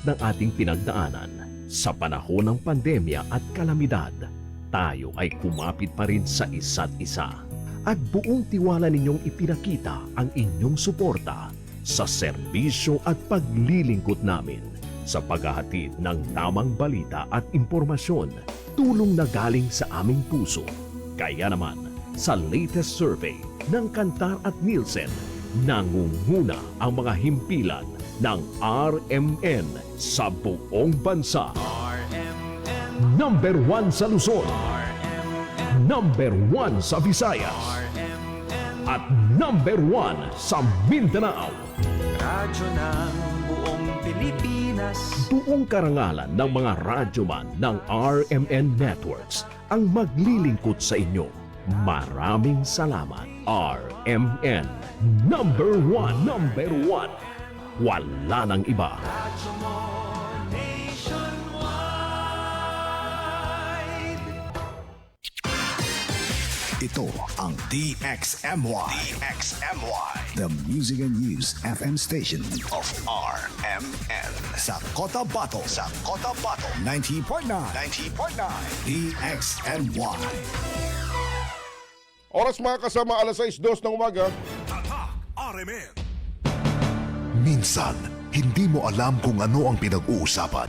ng ating pinagdaanan sa panahon ng pandemya at kalamidad, tayo ay kumapit pa rin sa isa't isa. At buong tiwala ninyong ipinakita ang inyong suporta sa serbisyo at paglilingkod namin sa paghahatid ng tamang balita at impormasyon, tulong na galing sa aming puso. Kaya naman, sa latest survey ng Kantar at Nielsen, nangunguna ang mga himpilan ng RMN sa buong bansa. RMN, Number 1 sa Luzon, RMN, number 1 sa Visayas, RMN, at number 1 sa Mindanao. radyo ng buong Pilipinas. Buong karangalan ng mga radyoman ng RMN Networks ang maglilingkod sa inyo. Maraming salamat, RMN. Number 1, number 1. Wala nang iba. Radyo mo nationwide. Ito ang DXMY. The Music and News FM station of RMN. Sa Cotabato. 90.9. DXMY. Oras mga kasama, alas 6:02 ng umaga. Tatak RMN. Minsan, hindi mo alam kung ano ang pinag-uusapan,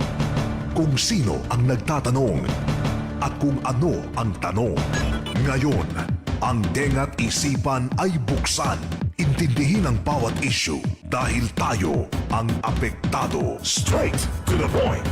kung sino ang nagtatanong, at kung ano ang tanong. Ngayon, ang tenga't isipan ay buksan. Intindihin ang bawat issue dahil tayo ang apektado. Straight to the point.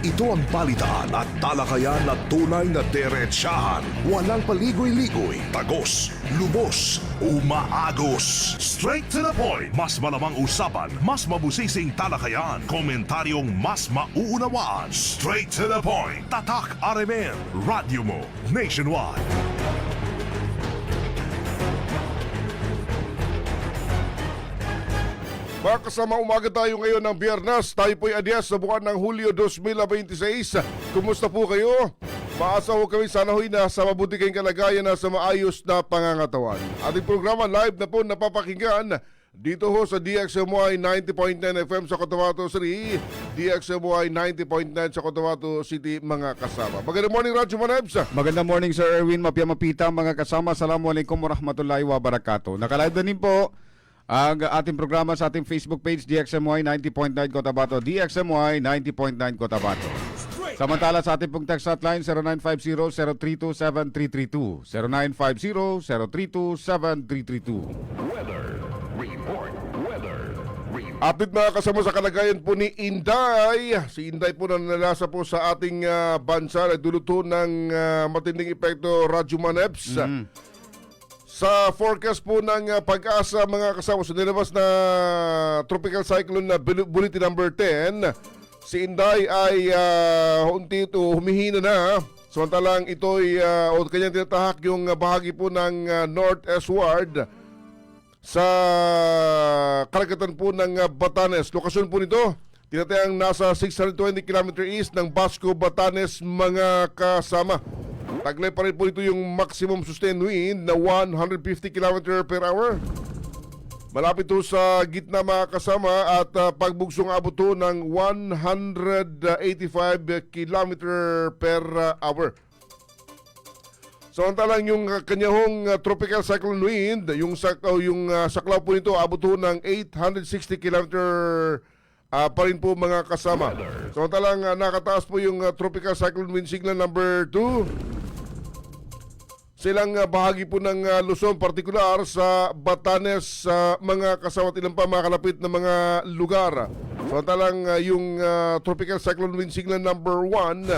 Ito ang balitaan at talakayan na tunay na diretsahan. Walang paligoy-ligoy, tagos, lubos, umaagos. Straight to the point. Mas malamang usapan, mas mabusising talakayan, komentaryong mas mauunawaan. Straight to the point. Tatak RMN. Radyo mo nationwide. Mga kasama, umaga tayo ngayon ng Biyernes. Tayo po'y adyas sa buwan ng Hulyo 2026. Kumusta po kayo? Maasa ho kami sana ho'y nasa mabuti kayong kalagayan na sa maayos na pangangatawan. Ating programa live na po napapakinggan dito ho sa DXMY 90.9 FM sa Cotabato City, DXMY 90.9 sa Cotabato City, mga kasama. Magandang morning, Radyo Manebs. Magandang morning, Sir Erwin Mapia-Mapita, mga kasama. Assalamualaikum warahmatullahi wabarakatuh. Nakalive na din po ang ating programa sa ating Facebook page, DXMY 90.9 Cotabato, DXMY 90.9 Cotabato. Samantala sa ating pong text hotline, 0950-032-7332, 0950-032-7332. Update mga kasama sa kalagayan po ni Inday. Si Inday po na nalasa po sa ating bansa na duluto ng matinding epekto Radyo Manebs. Sa forecast po ng Pag-asa mga kasama, sa nilabas na tropical cyclone na bulletin number 10, si Inday ay unti-unti humihina na. Samantalang ito'y kanyang tinatahak yung bahagi po ng north-eastward sa karagatan po ng Batanes. Lokasyon po nito, tinatayang nasa 620 km east ng Basco, Batanes, mga kasama. Taglay pa rin po ito yung maximum sustained wind na 150 km per hour. Malapit po sa gitna mga kasama at pagbugsong abot po ng 185 km per hour. Samantalang yung kanyahong tropical cyclone wind, yung saklaw po nito abot po ng 860 km pa rin po mga kasama. Samantalang nakataas po yung tropical cyclone wind signal number 2 silang bahagi po ng Luzon, partikular sa Batanes, mga kasama at ilang pa mga kalapit na mga lugar. Samantalang yung tropical cyclone wind signal number 1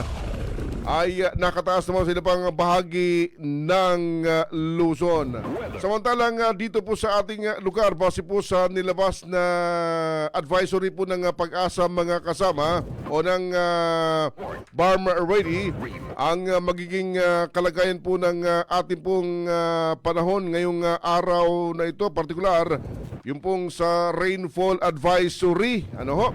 ay nakataas naman sa ilang pang bahagi ng Luzon. Samantalang dito po sa ating lugar, base po sa nilabas na advisory po ng Pag-asa mga kasama o ng Barm Ready, ang magiging kalagayan po ng ating pong panahon ngayong araw na ito, partikular yung pong sa rainfall advisory. Ano ho?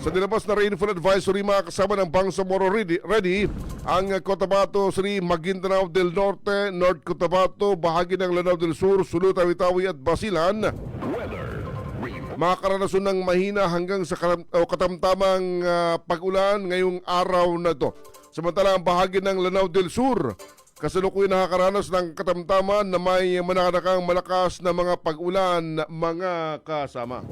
Sa nilabas na rainfall advisory mga kasama ng Bangsamoro Ready, ang Cotabato City, Maguindanao del Norte, North Cotabato, bahagi ng Lanao del Sur, Sulu, Tawi-Tawi at Basilan. makakaranasan ng mahina hanggang sa katamtamang pag-ulan ngayong araw na ito. Samantala ang bahagi ng Lanao del Sur, kasalukuyan nakakaranas ng katamtaman na may mananakang malakas na mga pag-ulan, mga kasama.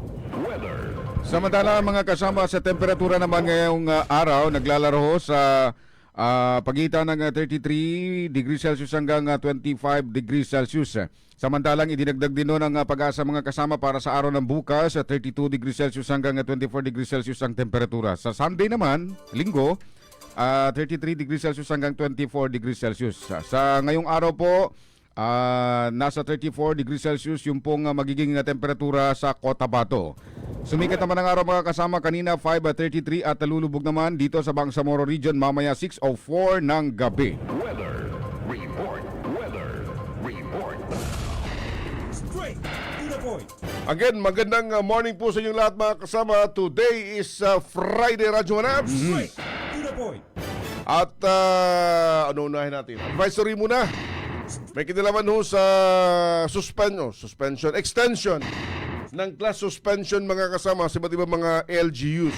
Samantala mga kasama, sa temperatura naman ngayong araw, naglalaro sa pagitan ng 33 degrees Celsius hanggang 25 degrees Celsius. Samantalang idinagdag din noon ang pag-asa mga kasama para sa araw ng bukas, 32 degrees Celsius hanggang 24 degrees Celsius ang temperatura. Sa Sunday naman, linggo, 33 degrees Celsius hanggang 24 degrees Celsius. Sa ngayong araw po, nasa 34 degrees Celsius yung pong magiging temperatura sa Cotabato. Sumikat naman ang araw mga kasama kanina 5:33 at lulubog naman dito sa Bangsamoro Region mamaya 6:04 ng gabi. Again, magandang morning po sa inyong lahat mga kasama. Today is Friday, Radyo Manabs. At ano unahin natin? Advisory muna. May kinalaman ho sa suspension, extension ng class suspension mga kasama sa iba't ibang mga LGUs.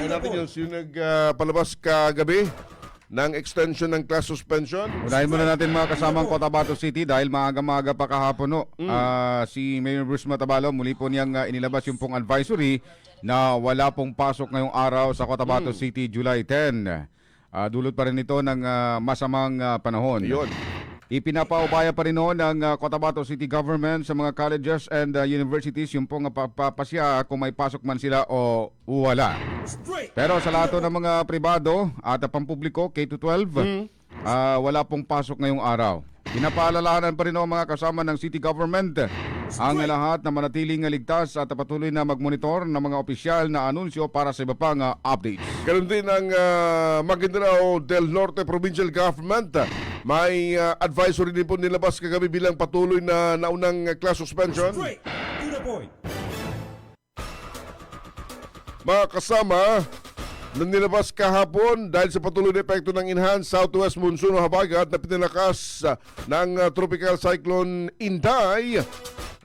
Ay natin yung nagpalabas kagabi ng extension ng class suspension. Unahin muna natin mga kasamang Cotabato City dahil maaga-maaga pa kahapon no. Si Mayor Bruce Matabalo muli po niyang inilabas yung pong advisory na wala pong pasok ngayong araw sa Cotabato City July 10. Dulot pa rin ito ng masamang panahon. Yun. Ipinapaubaya pa rin noon ng Cotabato City Government sa mga colleges and universities yung pong papasya kung may pasok man sila o wala. Pero sa lahat ng mga pribado at pampubliko, K-12, wala pong pasok ngayong araw. Pinapaalalahanan pa rin ang mga kasama ng city government ang lahat na manatiling ligtas at patuloy na magmonitor ng mga opisyal na anunsyo para sa iba pang updates. Ganun din ang Maguindanao del Norte Provincial Government. May advisory din po nilabas kagabi bilang patuloy na naunang class suspension. Mga kasama, nang nilabas kahapon dahil sa patuloy na epekto ng enhanced southwest monsoon o habagat na pinalakas ng tropical cyclone Inday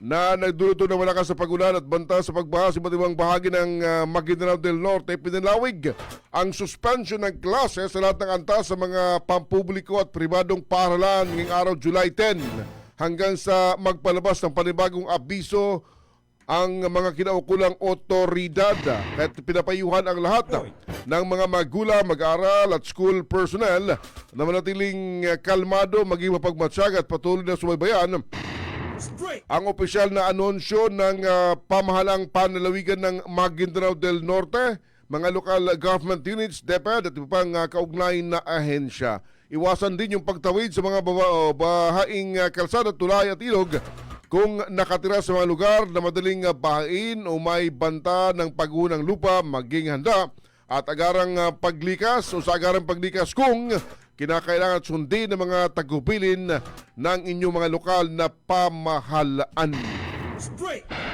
na nagdulot ng malakas sa pag-ulan at banta sa pagbaha sa iba't ibang bahagi ng Maguindanao del Norte, pinalawig ang suspension ng klase sa lahat ng antas sa mga pampubliko at pribadong paaralan ngayong araw July 10 hanggang sa magpalabas ng panibagong abiso ang mga kinaukulang otoridad. At pinapayuhan ang lahat ng mga magulang, mag-aaral at school personnel na manatiling kalmado, maging mapagmatsyag at patuloy na sumaybayan ang opisyal na anunsyo ng pamahalang panlalawigan ng Maguindanao del Norte, mga local government units, DepEd at iba pang kaugnay na ahensya. Iwasan din yung pagtawid sa mga bahaing kalsada, tulay at ilog kung nakatira sa mga lugar na madaling bahain o may banta ng pagguho ng lupa, maging handa at agarang paglikas o sa agarang paglikas kung kinakailangan sundin ng mga tagubilin ng inyong mga lokal na pamahalaan.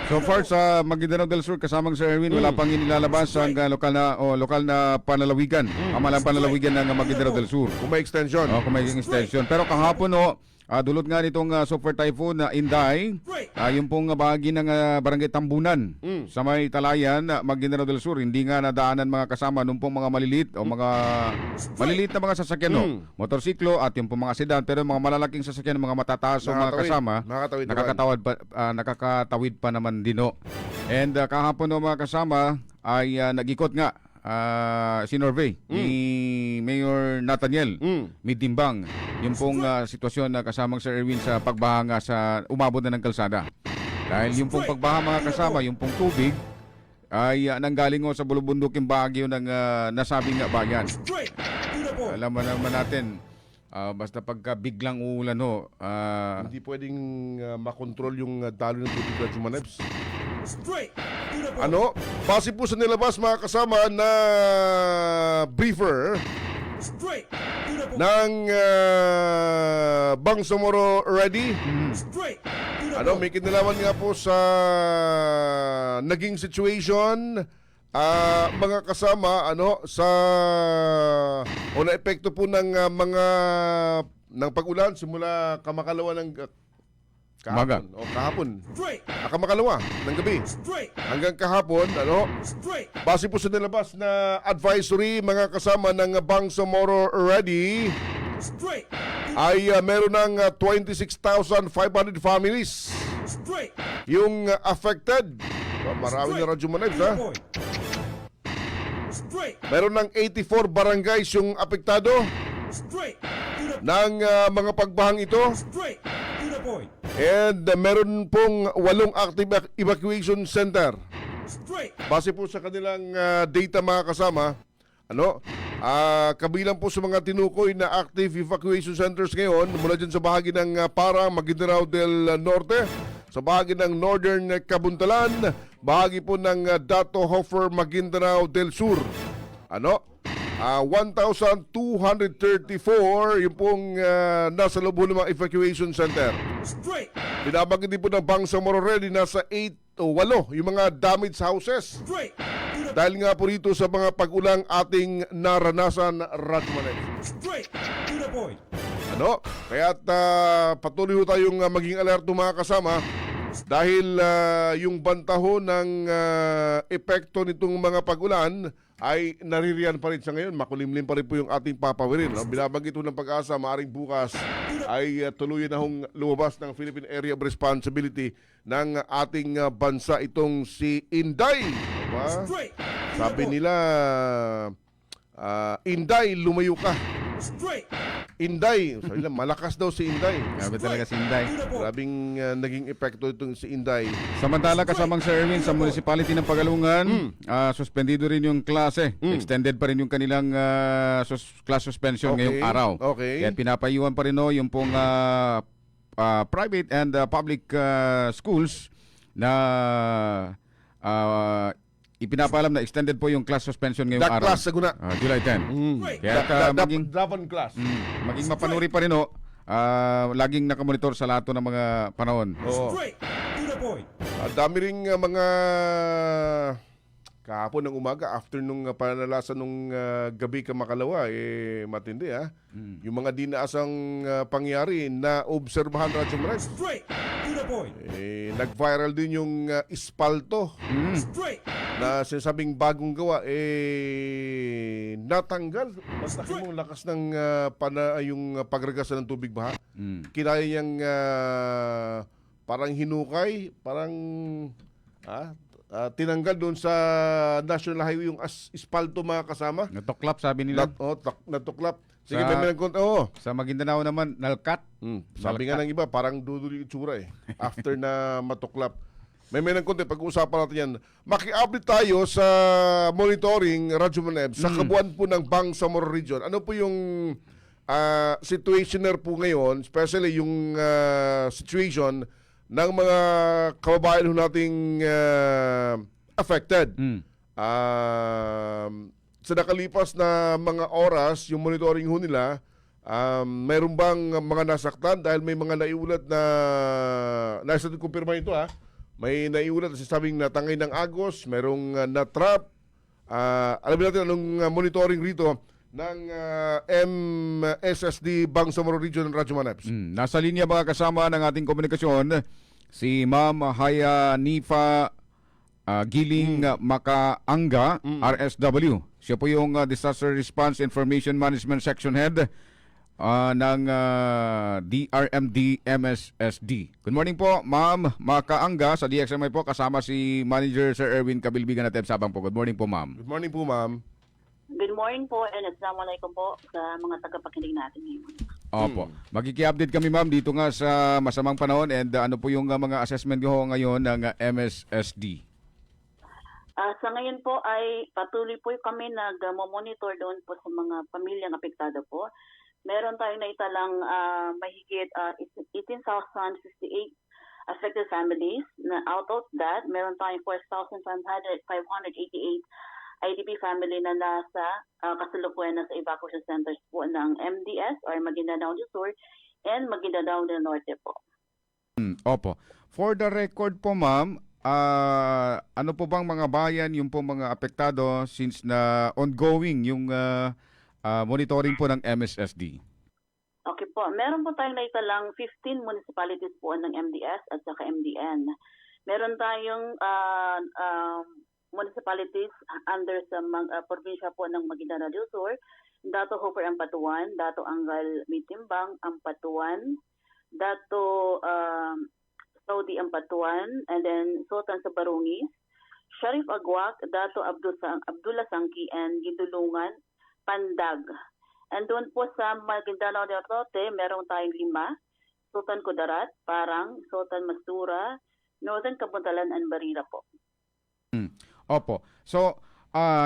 So far sa Maguindanao del Sur kasamang Sir Erwin, wala pang inilalabas ang lokal na panlalawigan. Amalang panlalawigan ng Maguindanao del Sur. Kung may extension. Kung may extension. Pero kahapon dulot nga nitong Super Typhoon na Inday, yung pong bahagi ng Barangay Tambunan sa may Talayan, Maguindanao del Sur, hindi nga nadaanan mga kasama nung pong mga maliliit o mga maliliit na mga sasakyan, motorsiklo at yung pong mga sedan, pero mga malalaking sasakyan, mga matataas o mga kasama, nakakatawid pa naman dino. And kahapon mga kasama ay nag-ikot nga sinorvey ni Mayor Nathaniel Midimbang yung pong sitwasyon na kasamang Sir Erwin sa pagbaha nga sa umabot na ng kalsada. Dahil yung pong pagbaha mga kasama, yung pong tubig ay nanggaling sa bulubunduking bahagyo ng nasabing bayan. Alam mo naman natin, basta pagka biglang uulan hindi pwedeng makontrol yung dalo ng tubig sa Jumaneps. Base po sa nilabas mga kasama na briefer ng Bangsamoro Ready. May kinalaman nga po sa naging situation mga kasama sa naepekto po ng mga ng pag-ulan simula kamakalawa ng Umaga. Kahapon. O, kahapon. Akamakalawa ng gabi. Hanggang kahapon, base po sa nilabas na advisory, mga kasama ng Bangsamoro Ready, ay meron ng 26,500 families yung affected. Marami na Radyo Manebs, ha? Meron ng 84 barangays yung apektado ng mga pagbahang ito. And meron pong 8 active evacuation center. Base po sa kanilang data, mga kasama, kabilang po sa mga tinukoy na active evacuation centers ngayon mula dyan sa bahagi ng Para, Maguindanao del Norte, sa bahagi ng Northern Kabuntalan, bahagi po ng Dato Hofer, Maguindanao del Sur. 1,234 yung pong nasa loob ng mga evacuation center. Binabagin din po ng Bangsamoro Ready, nasa 8 yung mga damaged houses. Dahil nga po rito sa mga pag-ulang ating naranasan, Radmanet. Kaya't patuloy ho tayong maging alerto, mga kasama, dahil yung bantaho ng epekto nitong mga pag-ulan ay naririyan pa rin sa ngayon. Makulimlim pa rin po yung ating papawirin. Binabanggit ho ng Pag-asa, maaring bukas ay tuluyan na hong lumabas ng Philippine Area of Responsibility ng ating bansa itong si Inday. Diba? Sabi nila, Inday, lumayo ka. Inday, sabi nila, malakas daw si Inday. Grabe talaga si Inday. Grabing naging epekto itong si Inday. Samantala, kasamang Sir Erwin sa municipality ng Pagalungan, suspendido rin yung klase. Extended pa rin yung kanilang class suspension ngayong araw. Okay. Kaya pinapayuhan pa rin yung pong private and public schools na ipinapalam na extended po yung class suspension ngayong That araw. class, Saguna. July 10. Kaya Dapan class. maging mapanuri pa rin laging nakamonitor sa lahat ng mga panahon. Oo. Dami ring mga kahapon ng umaga, after nung pananalasan nung gabi kamakalawa, matindi, ha? Yung mga dinaasang pangyari na obserbahan, Radyo Manebs. Nag-viral din yung ispalto na sinasabing bagong gawa, natanggal. Basta mo lakas ng yung pagragasan ng tubig baha. Kinaya niyang parang hinukay, parang tinanggal doon sa National Highway yung ispalto, mga kasama. Natuklap, sabi nila. Natuklap. Sige, may nagkonto. Sa Maguindanao naman, nalkat. Sabi nga ng iba, parang duduli itsura after na matuklap. May nagkonto, pag-uusapan natin yan. Maki-update tayo sa monitoring, Radyo Manebs, sa kabuuan po ng Bangsamoro Region. Ano po yung situationer po ngayon, especially yung situation ng mga kababayan nating affected. Sa nakalipas na mga oras, yung monitoring ho nila, mayroon bang mga nasaktan? Dahil may mga naiulat na, nasa kumpirma ito, may naiulat na sabing natangay ng agos, mayroong na-trap. Alam natin anong monitoring rito ng MSSD Bangsamoro Region ng Radyo Manebs. Nasa linya mga kasama ng ating komunikasyon, si Ma'am Haya Nifa Giling Makaanga, RSW. Siya po yung Disaster Response Information Management Section Head ng DRMD MSSD. Good morning po, Ma'am Makaanga. Sa DXMI po, kasama si Manager Sir Erwin Kabilbigan at Sabang po. Good morning po, Ma'am. Good morning po, Ma'am. Good morning po and assalamualaikum po sa mga tagapakinig natin ngayon. Opo. Magkiki-update kami, Ma'am, dito nga sa masamang panahon and ano po yung mga assessment ko ngayon ng MSSD. Sa ngayon po ay patuloy po kami nag-monitor doon po sa mga pamilyang apektado po. Meron tayong naitalang mahigit 18,058 affected families. Na out of that, meron tayong 4,588 IDP family na nasa kasalukuyan na sa evacuation centers po ng MDS or Maguindanao del Sur and Maguindanao del Norte po. Opo. For the record po, Ma'am, ano po bang mga bayan yung po mga apektado since na ongoing yung monitoring po ng MSSD? Okay po. po. Meron po tayong naitalang 15 municipalities po ng MDS at saka MDN. Meron tayong municipalities under sa probinsya po ng Maguindanao del Sur, Dato Hooper Ampatuan, Dato Angal Mitimbang Ampatuan, Dato Saudi Ampatuan, and then Sultan sa Barungis, Sharif Agwak, Dato Abdullah Sangki, and Gindulungan, Pandag. And doon po sa Maguindanao del Norte, meron tayong 5, Sultan Kudarat, Parang, Sultan Masura, Northern Kabuntalan, and Barila po. Opo. So,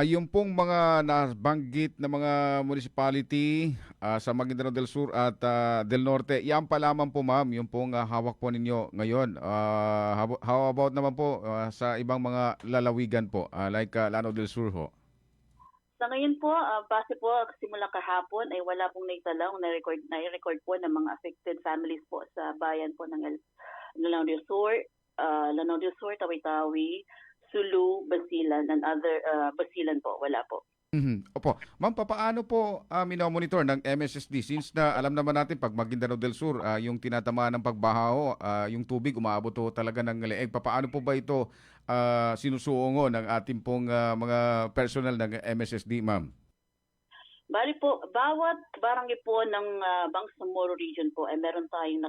yung pong mga nabanggit na mga municipality sa Maguindanao del Sur at del Norte, yan pa lamang po ma'am, yung pong hawak po ninyo ngayon. How about naman po sa ibang mga lalawigan po, like Lanao del Sur ho? Sa ngayon po, base po simula kahapon ay wala pong naitalang na-record po ng mga affected families po sa bayan po ng Lanao del Sur, Tawi-Tawi, Sulu, Basilan, and other Basilan po, wala po. Opo. Ma'am, paano po minomonitor ng MSSD since na alam naman natin pag Maguindanao del Sur, yung tinatamaan ng pagbaha yung tubig umaabot talaga ng leeg. Paano po ba ito sinusuongo ng ating pong mga personnel ng MSSD, ma'am? Bali po, bawat barangay po ng Bangsamoro region po ay meron tayong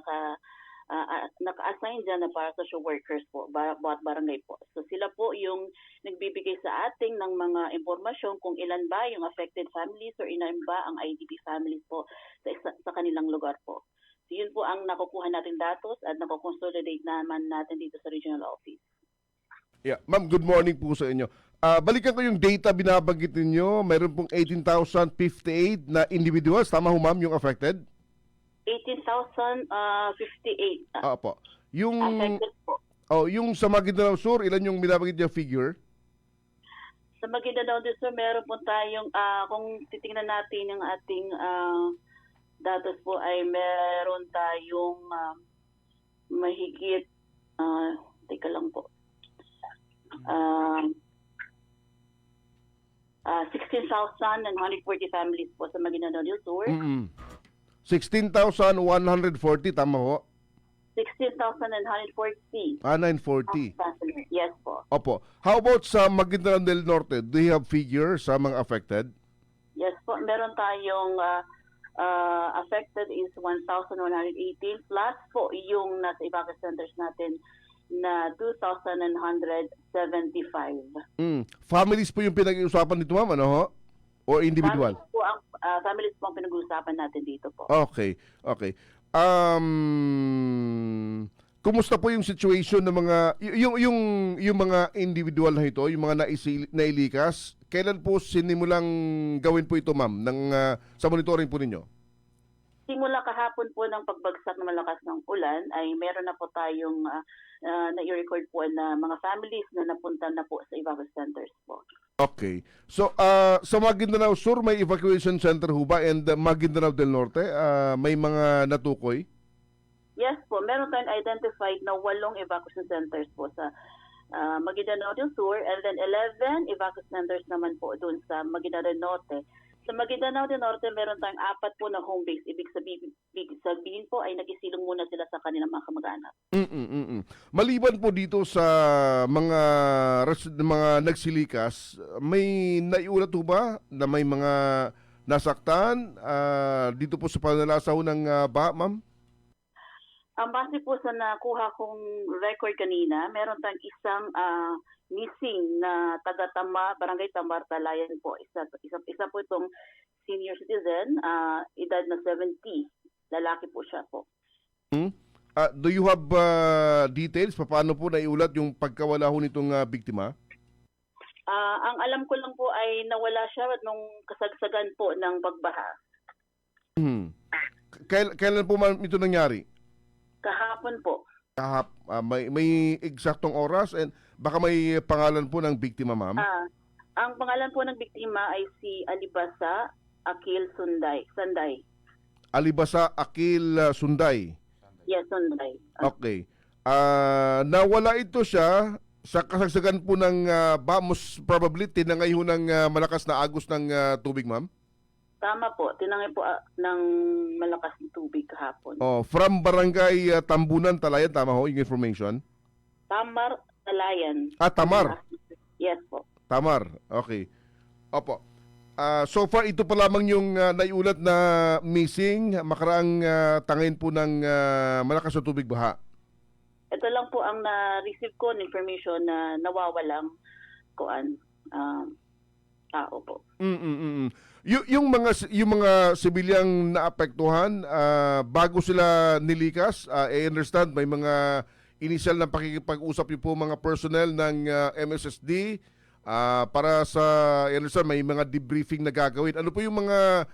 naka-assign dyan na para social workers po, bawat barangay po. So sila po yung nagbibigay sa ating ng mga impormasyon kung ilan ba yung affected families or ilan ba ang IDP families po sa kanilang lugar po. So yun po ang nakukuha natin datos at nakukonsolidate naman natin dito sa regional office. Yeah. Ma'am, good morning po sa inyo. Balikan ko yung data binabanggit ninyo. Meron pong 18,058 na individuals. Tama ho ma'am yung affected? 18,058 Opo. Yung, affected po. yung sa Maguindanao Sur, ilan yung binabanggit niya figure? Sa Maguindanao del Sur, meron po tayong, kung titingnan natin yung ating datos po, ay meron tayong mahigit, teka lang po, 16,140 families po sa Maguindanao del Sur. 16,140, tama ho? 16,140. 940. Yes po. Opo. How about sa Maguindanao del Norte? Do you have figures sa mga affected? Yes po. Meron tayong affected is 1,118 plus po yung nasa evacuation centers natin na 2,175. Families po yung pinag-iusapan dito ma'am, ano ho? Or individual? Families po ang pinag-uusapan natin dito po. Okay. Kumusta po yung situation ng mga yung mga individual na ito, yung mga nailikas? Kailan po sinimulang gawin po ito, ma'am, sa monitoring po ninyo? Simula kahapon po ng pagbagsak ng malakas ng ulan ay meron na po tayong na-record po na mga families na napunta na po sa evacuation centers po. Okay. So, sa Maguindanao Sur, may evacuation center ho ba? And Maguindanao del Norte, may mga natukoy? Yes po. Meron tayong identified na 8 evacuation centers po sa Maguindanao del Sur and then 11 evacuation centers naman po doon sa Maguindanao del Norte. Sa Maguindanao del Norte, meron tayong 4 po na home base. Ibig sabihin po ay nagisilong muna sila sa kanilang mga kamag-anak. Maliban po dito sa mga nagsilikas, may naiulat po ba na may mga nasaktan dito po sa panalasaw ng baha, ma'am? Ang base po sa nakuha kong record kanina, meron tayong isang missing na Barangay Tamar, Talayan po. Isa po itong senior citizen, edad na 70. Lalaki po siya po. Do you have details? Paano po naiulat yung pagkawala ho nitong biktima? Ang alam ko lang po ay nawala siya nung kasagsagan po ng pagbaha. Kailan po ito nangyari? Kahapon po. May eksaktong oras and baka may pangalan po ng biktima, ma'am? Ang pangalan po ng biktima ay si Alibasa Akil Sanday. Alibasa Akil Sunday. Yes, Sunday. Okay. Nawala ito siya sa kasagsagan po ng most probably tinangay ho ng malakas na agos ng tubig, ma'am? Tama po, tinangay po ng malakas na tubig kahapon. Oh, from Barangay Tambunan, Talayan, tama ho yung information? Tamar, Talayan. Tamar. Yes po. Tamar, okay. Opo. So far, ito pa lamang yung naiulat na missing, makaraang tangayin po ng malakas na tubig baha. Ito lang po ang na-receive ko ng information na nawawalang tao po. Yung mga sibilyang naapektuhan, bago sila nilikas, I understand may mga initial na pakikipag-usap yung po mga personnel ng MSSD para sa, I understand, may mga debriefing na gagawin. Ano po yung mga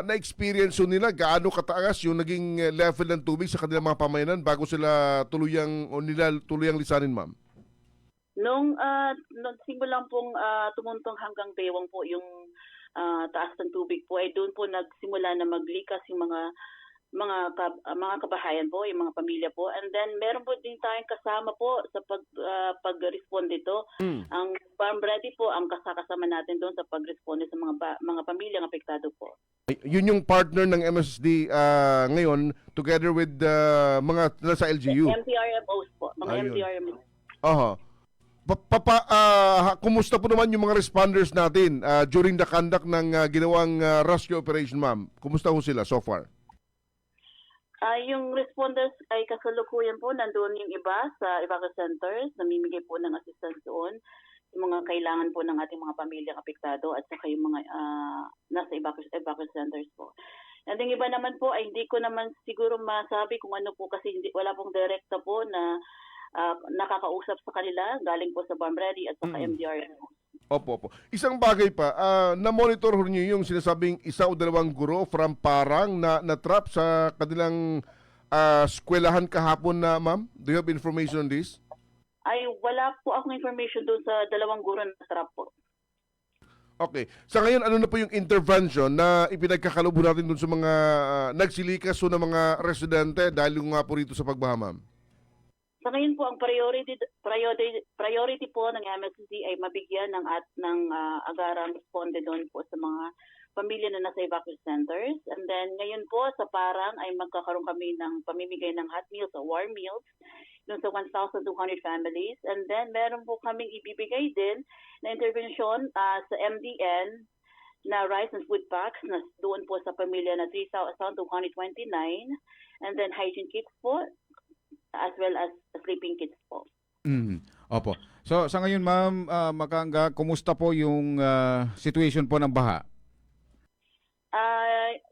na-experience nila? Gaano kataas yung naging level ng tubig sa kanilang mga pamayanan bago sila tuluyang lisanin, ma'am? Nung simulang pong tumuntong hanggang Bewang po yung taas ng tubig po, ay doon po nagsimula na maglikas yung mga kabahayan po, yung mga pamilya po. And then meron po din tayong kasama po sa pag-respond dito. Ang Farm Ready po ang kasama natin doon sa pag-respond sa mga pamilyang apektado po. Yun yung partner ng MSD ngayon together with mga nasa LGU. MPRMOs po, mga Ayun. MPRMOs. Aha. Kumusta po naman yung mga responders natin during the conduct ng ginawang rescue operation, ma'am? Kumusta ho sila so far? Yung responders ay kasalukuyan po, nandoon yung iba sa evacuation centers, namimigay po ng assistance doon, yung mga kailangan po ng ating mga pamilyang apektado at saka yung mga nasa evacuation centers po. And yung iba naman po ay hindi ko naman siguro masabi kung ano po kasi wala pong direkta po na nakakausap sa kanila, galing po sa Farm Ready at saka MDRM. Opo. Isang bagay pa, na-monitor ho niyo yung sinasabing isa o dalawang guro from Parang na na-trap sa kanilang eskwelahan kahapon na, ma'am? Do you have information on this? Ay, wala po akong information doon sa dalawang guro na trap po. Okay. Sa ngayon, ano na po yung intervention na ipinagkakalubo natin doon sa mga nagsilikas o na mga residente dahil yung nga po rito sa pagbaha, ma'am? Sa ngayon po, ang priority po ng MSD ay mabigyan ng agarang responde doon po sa mga pamilya na nasa evacuation centers. And then ngayon po sa Parang ay magkakaroon kami ng pamimigay ng hot meals o warm meals doon sa 1,200 families. And then meron po kaming ibibigay din na intervention sa MDN na rice and food packs na doon po sa pamilya na 3,229. And then hygiene kits po, as well as sleeping kits po. Opo. So sa ngayon, ma'am, Makanga, kumusta po yung situation po ng baha?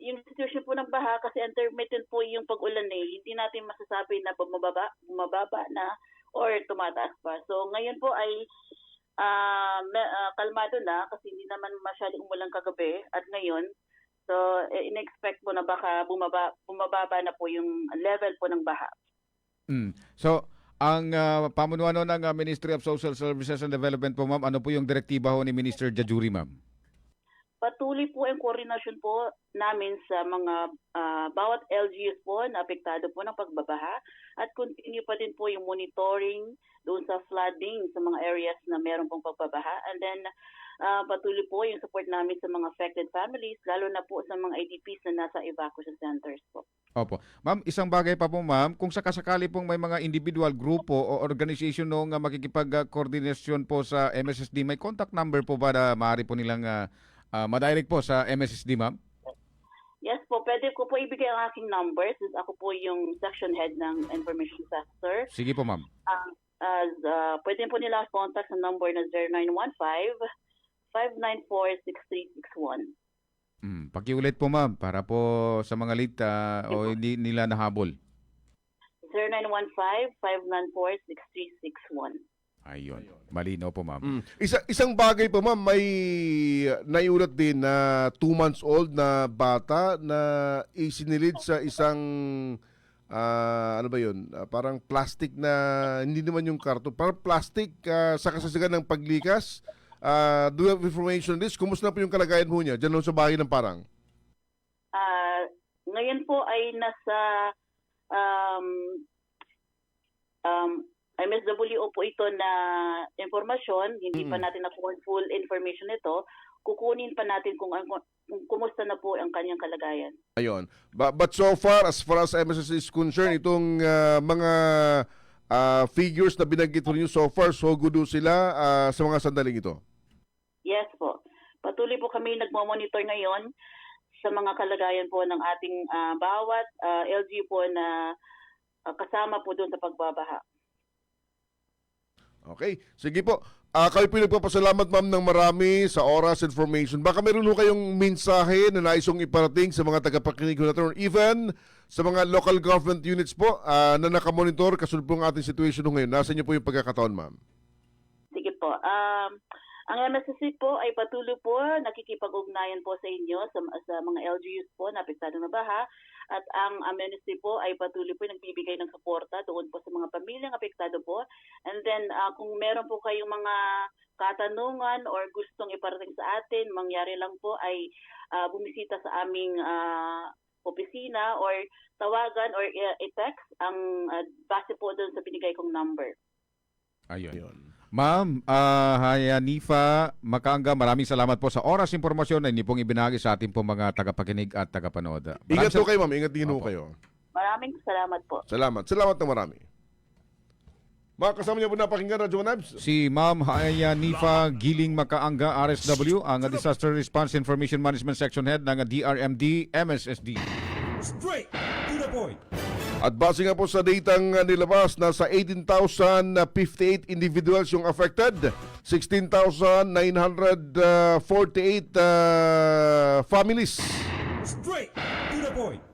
Yung situation po ng baha kasi intermittent po yung pag-ulan hindi natin masasabi na bumababa na or tumataas pa. So ngayon po ay kalmado na kasi hindi naman masyadong umulan kagabi at ngayon. So in-expect po na baka bumababa na po yung level po ng baha. So, ang pamunuan ng Ministry of Social Services and Development po, ma'am, ano po yung direktiba ho ni Minister Jajuri, ma'am? Patuloy po ang koordinasyon po namin sa mga bawat LGUs po na apektado po ng pagbabaha at continue pa din po yung monitoring doon sa flooding sa mga areas na meron pong pagbabaha. And then patuloy po yung support namin sa mga affected families, lalo na po sa mga IDPs na nasa evacuation centers po. Opo. Ma'am, isang bagay pa po, ma'am, kung sakasakali pong may mga individual, grupo o organization nung makikipag-koordinasyon po sa MSSD, may contact number po ba na maaari po nilang madirect po sa MSSD, ma'am? Yes po, pwede ko po ibigay ang aking numbers since ako po yung section head ng information sector. Sige po, ma'am. Pwede po nila contact sa number na 0915-594-6361. Pakiulit po, ma'am, para po sa mga late o hindi nila nahabol. 0915-594-6361. Ayun. Malino po, ma'am. Isang bagay pa, ma'am, may naiulat din na 2 months old na bata na isinilid sa isang ano ba yun? Parang plastic na, hindi naman yung karton, parang plastic sa kasagsagan ng paglikas. Do you have information on this? Kumusta na po yung kalagayan mo niya dyan sa bahay ng Parang? Ngayon po ay nasa MSWO po ito na informasyon. Hindi pa natin nakuha full information ito. kukunin pa natin kung kumusta na po ang kanyang kalagayan. Ayun. But so far as MSS is concerned, itong mga figures na binanggit po ninyo so far, so good sila sa mga sandaling ito. Yes po. Patuloy po kami nagmo-monitor ngayon sa mga kalagayan po ng ating bawat LGU po na kasama po doon sa pagbabaha. Okay. Sige po. Kayo po nagpapasalamat, ma'am, ng marami sa oras information. Baka meron ho kayong mensahe na naisong iparating sa mga tagapakinig natin or even sa mga local government units po na nakamonitor kasunod po ang ating situation ngayon. Nasa inyo po yung pagkakataon, ma'am. Sige po. Ang MSSC po ay patuloy po nakikipag-ugnayan po sa inyo sa mga LGUs po na apektado na baha, at ang MSSC po ay patuloy po nagbibigay ng suporta doon po sa mga pamilyang apektado po. And then kung meron po kayong mga katanungan or gustong iparating sa atin, mangyari lang po ay bumisita sa aming opisina or tawagan or i-text ang base po doon sa binigay kong number. Ayun. Ma'am Hayanifa Makaanga, maraming salamat po sa oras impormasyon na hindi pong ibinahagi sa ating pong mga tagapakinig at tagapanood. Ingat po kayo, ma'am. Ingat din ho Opo. kayo. Maraming salamat po. Salamat. Salamat na marami. Mga kasama niyo po napakinggan, Radyo Manabs. Si Ma'am Hayanifa Giling Makaanga, RSW, ang Disaster Response Information Management Section Head ng DRMD MSSD. Straight to the point. At base nga po sa datang nilabas, nasa 18,058 individuals yung affected, 16,948 families. Straight to the point.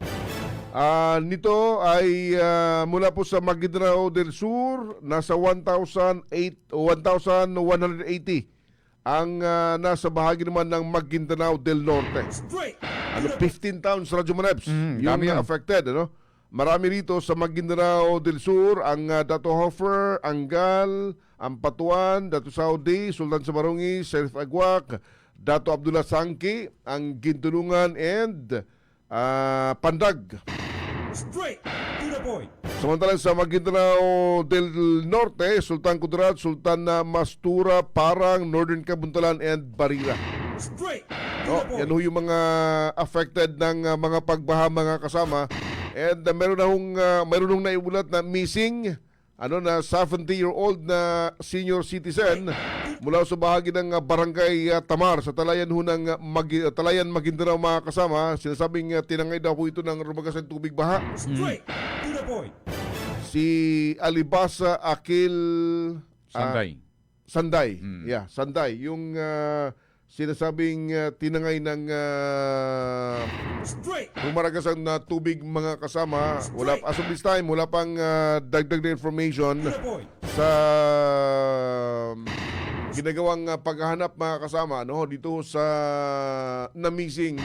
Nito ay mula po sa Maguindanao del Sur, nasa 1,180 ang nasa bahagi naman ng Maguindanao del Norte. Straight. 15 towns, Radyo Manabs, yung dami yan. affected, ano? Marami rito sa Maguindanao del Sur, ang Dato Hofer, Angal, Ampatuan, Dato Saudi, Sultan Samarungi, Sheriff Agwak, Dato Abdullah Sangki, ang Gintulungan, and Pandag. Straight to the point. Samantalang sa Maguindanao del Norte, Sultan Kudarat, Sultan Mastura, Parang, Northern Kabuntalan, and Barira. Straight to No, the yan point. ho yung mga affected ng mga pagbaha, mga kasama. And meron nung naiulat na missing na 70-year-old na senior citizen mula sa bahagi ng barangay Tamar sa Talayan ho ng Talayan, Maguindanao, mga kasama. Sinasabing tinangay daw po ito ng rumagas ng tubig baha. Straight to the point. Si Alibasa Akil Sanday. Sanday. Yeah, Sanday. Yung sinasabing tinangay ng Straight rumaragasang na tubig, mga kasama. Wala, as of this time, wala pang dagdag na information to the point. sa ginagawang paghahanap, mga kasama, dito sa na-missing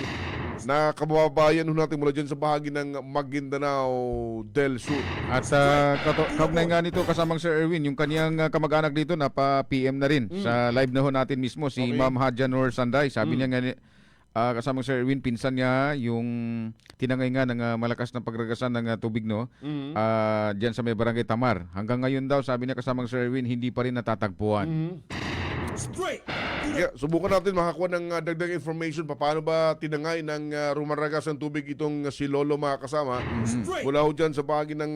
na kababayan natin mula dyan sa bahagi ng Maguindanao del Sur. At kaugnay nga nito kasamang Sir Erwin, yung kaniyang kamag-anak dito na pa-PM na rin sa live na ho natin mismo, si Okay. Ma'am Hadja Nur Sanday. Sabi niya nga kasamang Sir Erwin, pinsan niya yung tinangay nga ng malakas na pagragasan ng tubig dyan sa may barangay Tamar. Hanggang ngayon daw, sabi niya kasamang Sir Erwin, hindi pa rin natatagpuan. Straight to the Yeah, subukan natin makakuha ng dagdag information paano ba tinangay ng rumaragas ng tubig itong si Lolo, mga kasama. straight. Mula ho dyan sa bahagi ng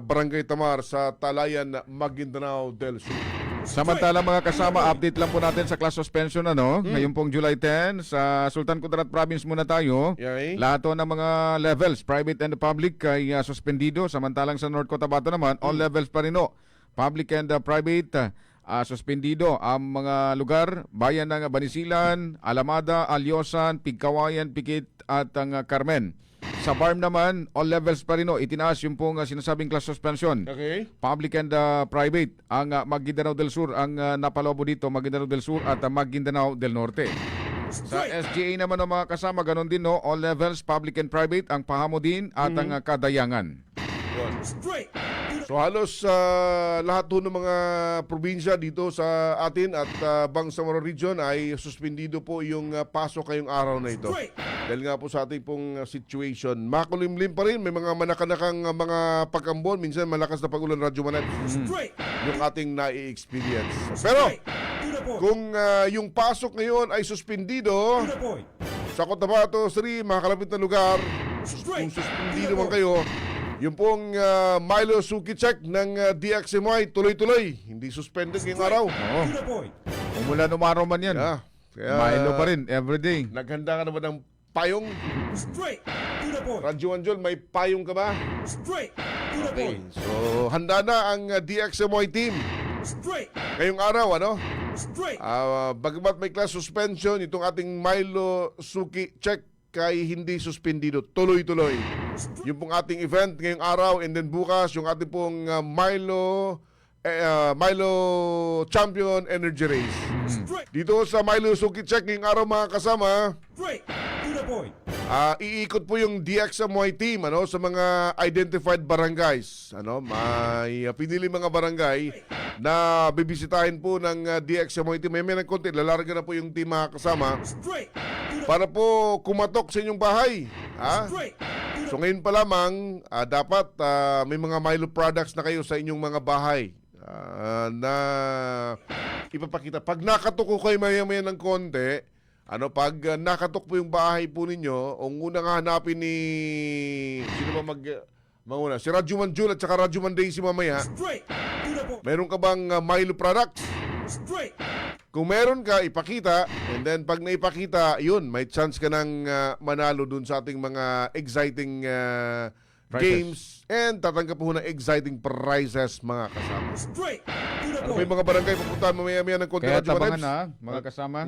Barangay Tamar sa Talayan, Maguindanao del Sur. Samantala mga kasama, update lang po natin sa class suspension ngayon pong July 10 sa Sultan Kudarat Province muna tayo. Okay. Lahat ho ng mga levels, private and public, ay suspendido. Samantalang sa North Cotabato naman, all levels pa rin ho. Public and private, suspendido. Ang mga lugar, bayan ng Banisilan, Alamada, Alyosan, Pigkawayan, Pikit at ang Carmen. Sa BARM naman, all levels pa rin ho. Itinaas yung pong sinasabing class suspension. Okay. Public and private, ang Maguindanao del Sur, ang napalobo dito, Maguindanao del Sur at Maguindanao del Norte. Sa SGA naman mga kasama, ganon din all levels, public and private, ang Pahamo din at ang Kadayangan. Straight. So halos lahat ho ng mga probinsya dito sa atin at Bangsamoro Region ay suspendido po yung pasok ngayong araw na ito. Dahil nga po sa ating pong situation. Makulimlim pa rin, may mga manakanakang mga pagkambon, minsan malakas na pag-ulan, Radyo Manabs, Straight. yung ating nai-experience. Pero point. Kung yung pasok ngayon ay suspendido To the point. sa Cotabato 3, mga kalapit na lugar, kung Straight. suspendido man kayo, yung pong Milo Suki check ng DXMY tuloy-tuloy. Hindi suspended ngayong araw. Oo. To the point. Kung mula numaro man yan. Yeah. Kaya, Milo pa rin, everyday. Naghanda ka na ba ng payong? Straight. To the point. Radyo Anjol, may payong ka ba? Straight. To the Okay. point. So, handa na ang DXMY team. Straight. Ngayong araw, ano? Straight. Bagamat may class suspension, itong ating Milo Suki check kay hindi suspendido. Tuloy-tuloy. Yung pong ating event ngayong araw and then bukas, yung ating pong Milo Champion Energy Race. Straight. Dito sa Milo Suki check ngayong araw, mga kasama, Straight. To the point. iikot po yung DXMY team ano sa mga identified barangays. Ano, may pinili mga barangay na bibisitahin po ng DXMY team. May ng konti, lalarga na po yung team mga kasama Straight. To the para po kumatok sa inyong bahay. Ha? straight. So ngayon pa lamang, dapat may mga Milo products na kayo sa inyong mga bahay na ipapakita. Pag nakatuko kayo maya-maya ng konti, pag nakatok po yung bahay po ninyo, ang unang hanapin ni sino ba manguna? Si Radyo Manjul at saka Radyo Mandaisy mamaya. Straight. To the point. Meron ka bang Milo products? Straight. Kung meron ka, ipakita. And then pag naipakita, yun, may chance ka ng manalo dun sa ating mga exciting games. And tatanggap po ng exciting prizes, mga kasama. Straight. To the Ano pa yung point. mga barangay pupuntahan mamaya-maya ng konti Kaya Radyo tabangan Manebs? na, mga kasama.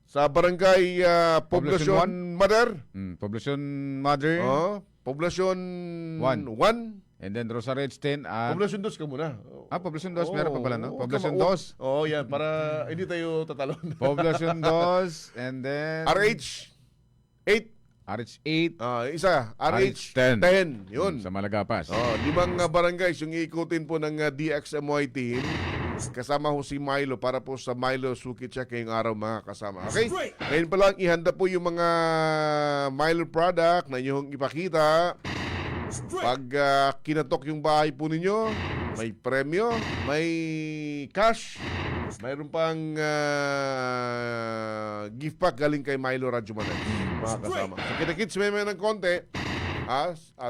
Sa barangay Poblacion Poblacion Mader. Poblacion Mother. Poblacion One. 1. And then Rosareds 10 at... Poblacion 2 ka muna. Poblacion 2, meron pa pala, no? Oo, Poblacion kama- 2. Oo, yan. Para hindi tayo tatalon. Poblacion 2, and then... RH 8. RH8. Isa. RH 10. 10. Yun. Sa Malagapas. 5 barangays yung iikutin po ng DXMY team. Kasama ho si Milo para po sa Milo Suki Check ngayong araw, mga kasama. Okay? Ngayon pa lang, ihanda po yung mga Milo product na inyong ipakita. Pag kinatok yung bahay po ninyo, may premyo, may cash, mayroon pang gift pack galing kay Milo Radyo Manebs, mga kasama. So kita-kits may ng konti.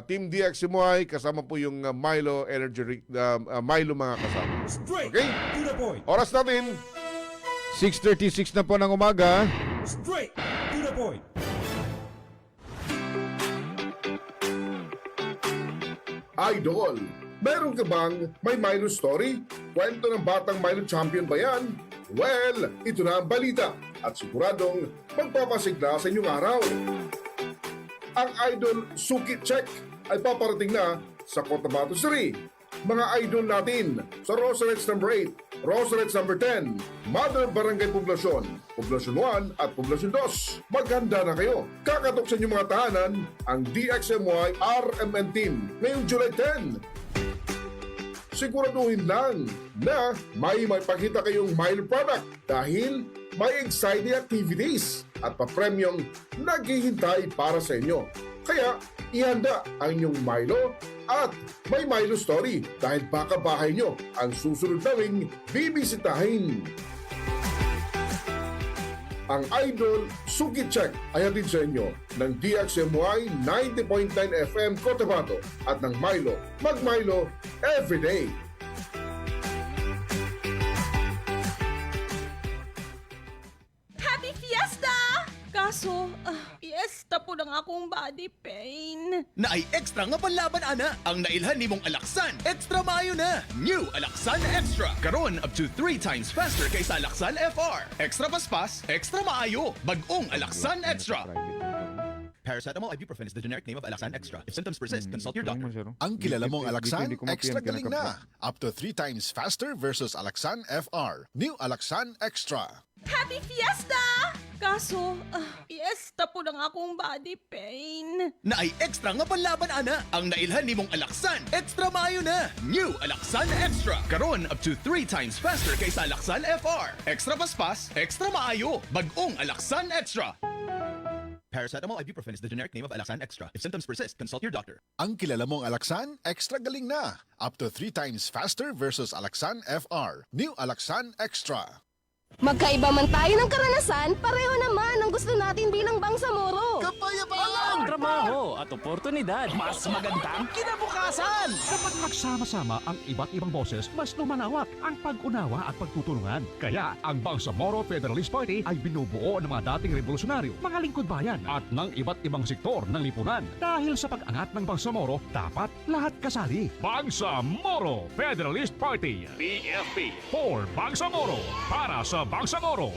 Team DXMY kasama po yung Milo Energy Milo, mga kasama. Straight. Okay? To the point. Oras natin 6:36 na po ng umaga. Straight. To the point. Idol, meron ka bang may Milo story? Kwento ng batang Milo champion ba yan? Well, ito na ang balita at siguradong magpapasigla sa inyong araw. Ang Idol Suki Check ay paparating na sa Cotabato 3. Mga idol natin sa Rosareds number 8, Rosareds number 10, Mother Barangay Poblacion, Poblacion 1 at Poblacion 2. Maghanda na kayo. Kakatok sa inyong mga tahanan ang DXMY RMN team ngayong July 10. Siguraduhin lang na may pakita kayong Milo product dahil may exciting activities at papremyong naghihintay para sa inyo. Kaya ihanda ang inyong Milo at may Milo story dahil baka bahay nyo ang susunod naming bibisitahin. Ang Idol Suki Check ay hatid sa inyo ng DXMY 90.9 FM Cotabato at ng Milo. Mag-Milo everyday. Happy Fiesta! Kaso, fiesta po ng akong body pain. Na ay extra nga panlaban ana ang nailhan nimong Alaksan. Extra maayo na. New Alaksan Extra. Karon up to 3 times faster kaysa Alaksan FR. Extra paspas, extra maayo. Bagong Alaksan Extra. Paracetamol ibuprofen is the generic name of Alaksan Extra. If symptoms persist, consult your doctor. Ang kilala mong Alaksan, Hindi ko extra mapiyan galing na. Up to 3 times faster versus Alaksan FR. New Alaksan Extra. Happy Fiesta! Kaso, fiesta po ng akong body pain. Na ay extra nga panlaban ana ang nailhan nimong Alaksan. Extra maayo na. New Alaksan Extra. Karon up to 3 times faster kaysa Alaksan FR. Extra paspas, extra maayo. Bagong Alaksan Extra. Paracetamol ibuprofen is the generic name of Alaksan Extra. If symptoms persist, consult your doctor. Ang kilala mong Alaksan, extra galing na. Up to 3 times faster versus Alaksan FR. New Alaksan Extra. Magkaiba man tayo ng karanasan, pareho naman ang gusto natin bilang Bangsamoro. Kapayapaan! Trabaho at oportunidad. Mas magandang kinabukasan! Kapag magsama-sama ang iba't ibang boses, mas lumalawak ang pag-unawa at pagtutulungan. Kaya ang Bangsamoro Federalist Party ay binubuo ng mga dating revolusyonaryo, mga lingkod bayan at ng iba't ibang sektor ng lipunan. Dahil sa pag-angat ng Bangsamoro, dapat lahat kasali. Bangsamoro Federalist Party. PFP. For Bangsamoro. Para sa Bangsamoro.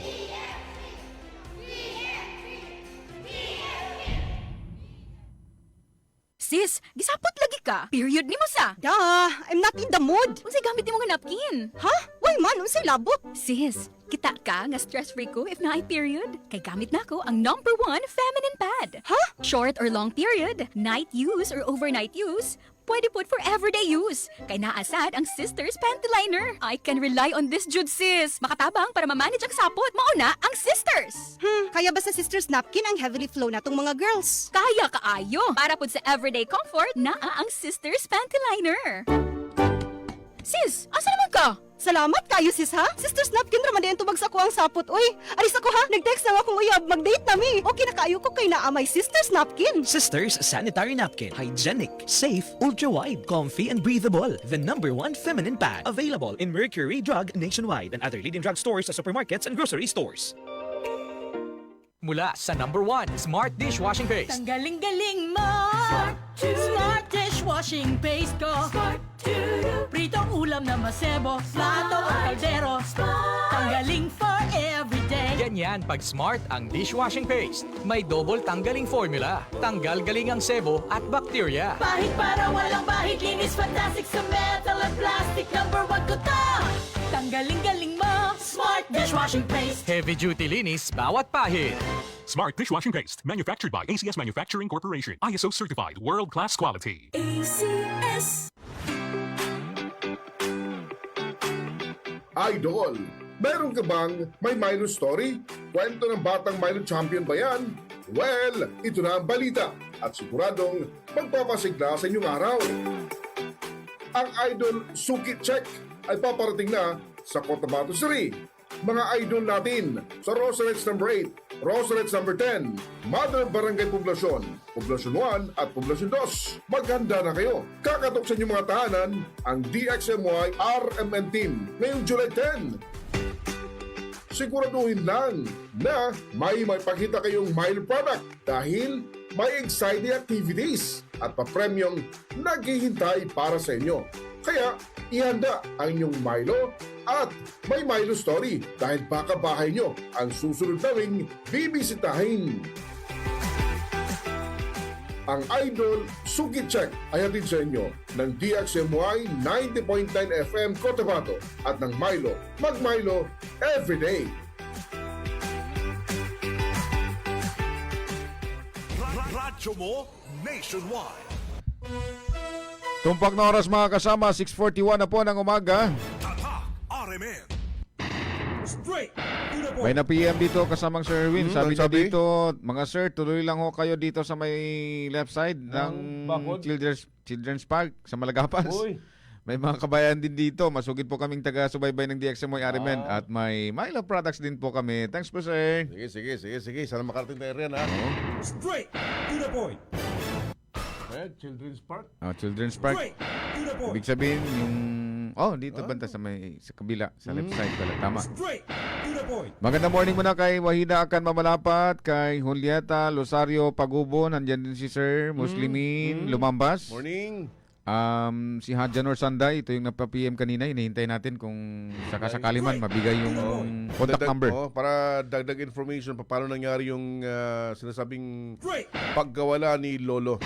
Sis, gisapot lagi ka. Period ni mo sa. Dah, I'm not in the mood. Unsay gamit nimo nga napkin? Ha? Why man, unsay labot? Sis, kita ka nga stress-free ko if na period. Kay gamit na ko ang #1 feminine pad. Ha? Short or long period, night use or overnight use, pwede pud for everyday use. Kay naasad ang Sisters Panty Liner. I can rely on this jud sis. Makatabang para ma-manage ang sapot. Mauna ang Sisters. Kaya ba sa Sisters Napkin ang heavily flow na tong mga girls? Kaya kaayo. Para pud sa everyday comfort, naa ang Sisters Panty Liner. Sis, asa naman ka? Salamat kayo sis ha? Sisters Napkin raman din tubag sa ko ang sapot. Uy, alis ako ha. Nag-text na akong uyab. Mag-date na mi. Okay na kayo ko kay naamay Sisters Napkin. Sisters Sanitary Napkin. Hygienic, safe, ultra-wide, comfy, and breathable. The #1 feminine pad. Available in Mercury Drug nationwide and other leading drug stores sa supermarkets and grocery stores. Mula sa #1 Smart Dishwashing Paste. Ang galing-galing mo! Smart dishwashing paste ko! Pritong ulam na masebo, plato o kaldero. Tanggaling for everyday. Ganyan pag Smart ang dishwashing paste. May double tanggaling formula. Tanggal galing ang sebo at bakterya. Bahid para walang bahid, linis fantastic sa metal at plastic. #1 ko to! Tanggaling-galing mo! Smart dishwashing paste! Heavy duty linis bawat pahid. Smart Dishwashing Paste, manufactured by ACS Manufacturing Corporation. ISO certified, world-class quality. ACS. Idol, meron ka bang may Milo story? Kwento ng batang Milo champion ba yan? Well, ito na ang balita at siguradong magpapasigla sa inyong araw. Ang Idol Suki Check ay paparating na sa Cotabato City. Mga idol natin sa Rosarets No. 8, Rosarets No. 10, Mother Barangay Poblasyon, Poblasyon 1 at Poblasyon 2. Maghanda na kayo. Kakatok sa inyong mga tahanan ang DXMY RMN Team ngayong July 10. Siguraduhin lang na may pakita kayong Milo product dahil may exciting activities at pa-premium naghihintay para sa inyo. Kaya ihanda ang inyong Milo at may Milo story dahil baka bahay nyo ang susunod naming bibisitahin. Ang Idol Suki Check ay hatid sa inyo ng DXMY 90.9 FM Cotabato at ng Milo. Mag-Milo everyday. Radyo mo nationwide. Tumpak na oras mga kasama, 6:41 na po ng umaga. Tatak RMN. Straight to the May point. na PM dito kasamang Sir Erwin. Sabi ano niya sabi? dito, mga sir, tuloy lang ho kayo dito sa may left side ng Children's Park sa Malagapas. May mga kabayan din dito. Masugid po kaming taga-subaybay ng DXMY RMN at may Milo products din po kami. Thanks po, sir. Sige. Sana makarating tayo rin, ha? Straight to the point. Children's Park. Children's Park. Straight to the point. Ibig sabihin yung... dito banda sa may sa kabila, sa left side pala. Tama. Straight to the point. Magandang morning muna kay Wahida Akan Mamalapat, kay Julieta Losario Pagubo, nandyan din si Sir Muslimin Lumambas. Morning. Si Hadjanor Sanday, ito yung nagpa-PM kanina, hinihintay natin kung sakasakali man mabigay yung contact number. Para dagdag information pa paano nangyari yung sinasabing paggawala ni Lolo.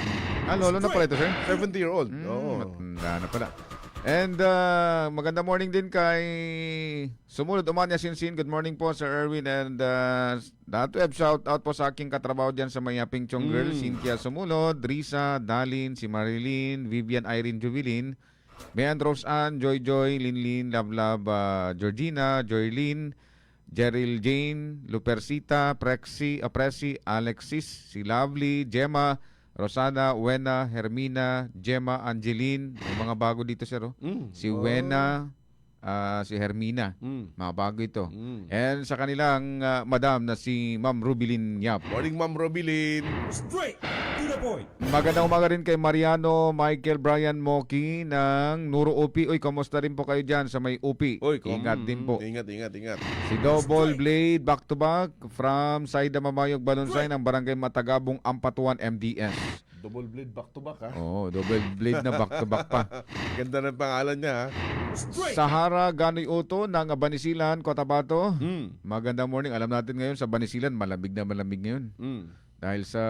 Lolo na pala ito, sir? 70-year-old. Matanda na pala. And maganda morning din kay Sumunod Umanya Sinsin. Good morning po Sir Erwin and lahat web shout out po sa aking katrabaho dyan sa Mayaping Chong Girl, Cynthia Sumunod, Risa, Dalin, si Marilyn, Vivian Irene Jubilin, Mayan Rose Ann, Joy Joy, Linlin, Love, Georgina, Joylyn, Jeril Jane, Lupercita, Prexy, Alexis, si Lovely, Gemma, Rosana, Wena, Hermina, Gemma, Angeline. May mga bago dito, sir. Si Wena, si Hermina. Mga bago ito. Mm. And sa kanilang madam na si Ma'am Rubilin Yap. Morning, Ma'am Robilin. Straight to the point. Magandang umaga rin kay Mariano Michael Brian Moki ng Nuro UP. Uy, kamusta rin po kayo dyan sa may UP? Ingat din po. Ingat. Si Double Blade back to back from Saida Mamayog Balunsay ng Barangay Matagabong Ampatuan MDS. Double blade back to back, ha? Oo, double blade na back to back pa. Ganda ng pangalan niya, ha? Sahara Ganoy Uto ng Banisilan, Cotabato. Mm. Magandang morning. Alam natin ngayon sa Banisilan, malamig na malamig ngayon. Dahil sa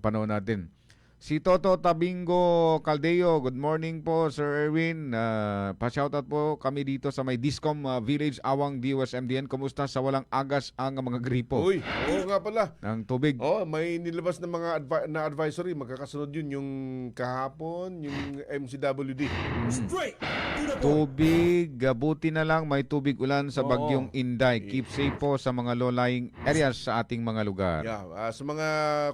panahon natin. Si Toto Tabingo Caldeo, good morning po Sir Erwin. Pa-shoutout po kami dito sa may Discom Village Awang DOSMDN. Kumusta sa walang agas ang mga gripo? Uy, oo nga pala. Ng tubig. Oh, may nilabas na mga na advisory. Magkakasunod yun yung kahapon, yung MCWD. Straight to the point. Tubig, buti na lang may tubig ulan sa bagyong Inday. Keep safe po sa mga low-lying areas sa ating mga lugar. Yeah, sa mga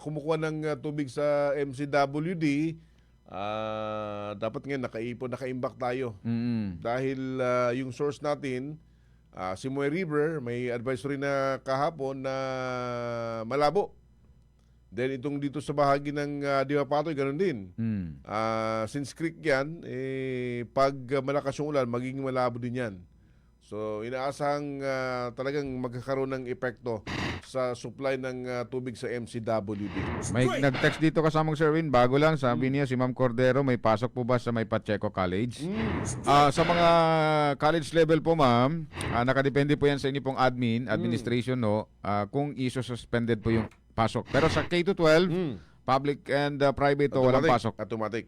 kumukuha ng tubig sa MCWD, dapat ngayon nakaimbak tayo. Dahil yung source natin, Simoy River, may advisory na kahapon na malabo. Then itong dito sa bahagi ng Diwapatoy, ganun din. Since creek yan, pag malakas yung ulan, magiging malabo din yan. So inaasahang talagang magkakaroon ng epekto sa supply ng tubig sa MCWD. May nag-text dito kasamang Sir Erwin, bago lang, sabi niya si Ma'am Cordero, may pasok po ba sa may Pacheco College? Sa mga college level po ma'am, nakadepende po yan sa inyo pong administration, no, kung iso-suspended po yung pasok. Pero sa K-12, public and private, walang pasok. Automatic.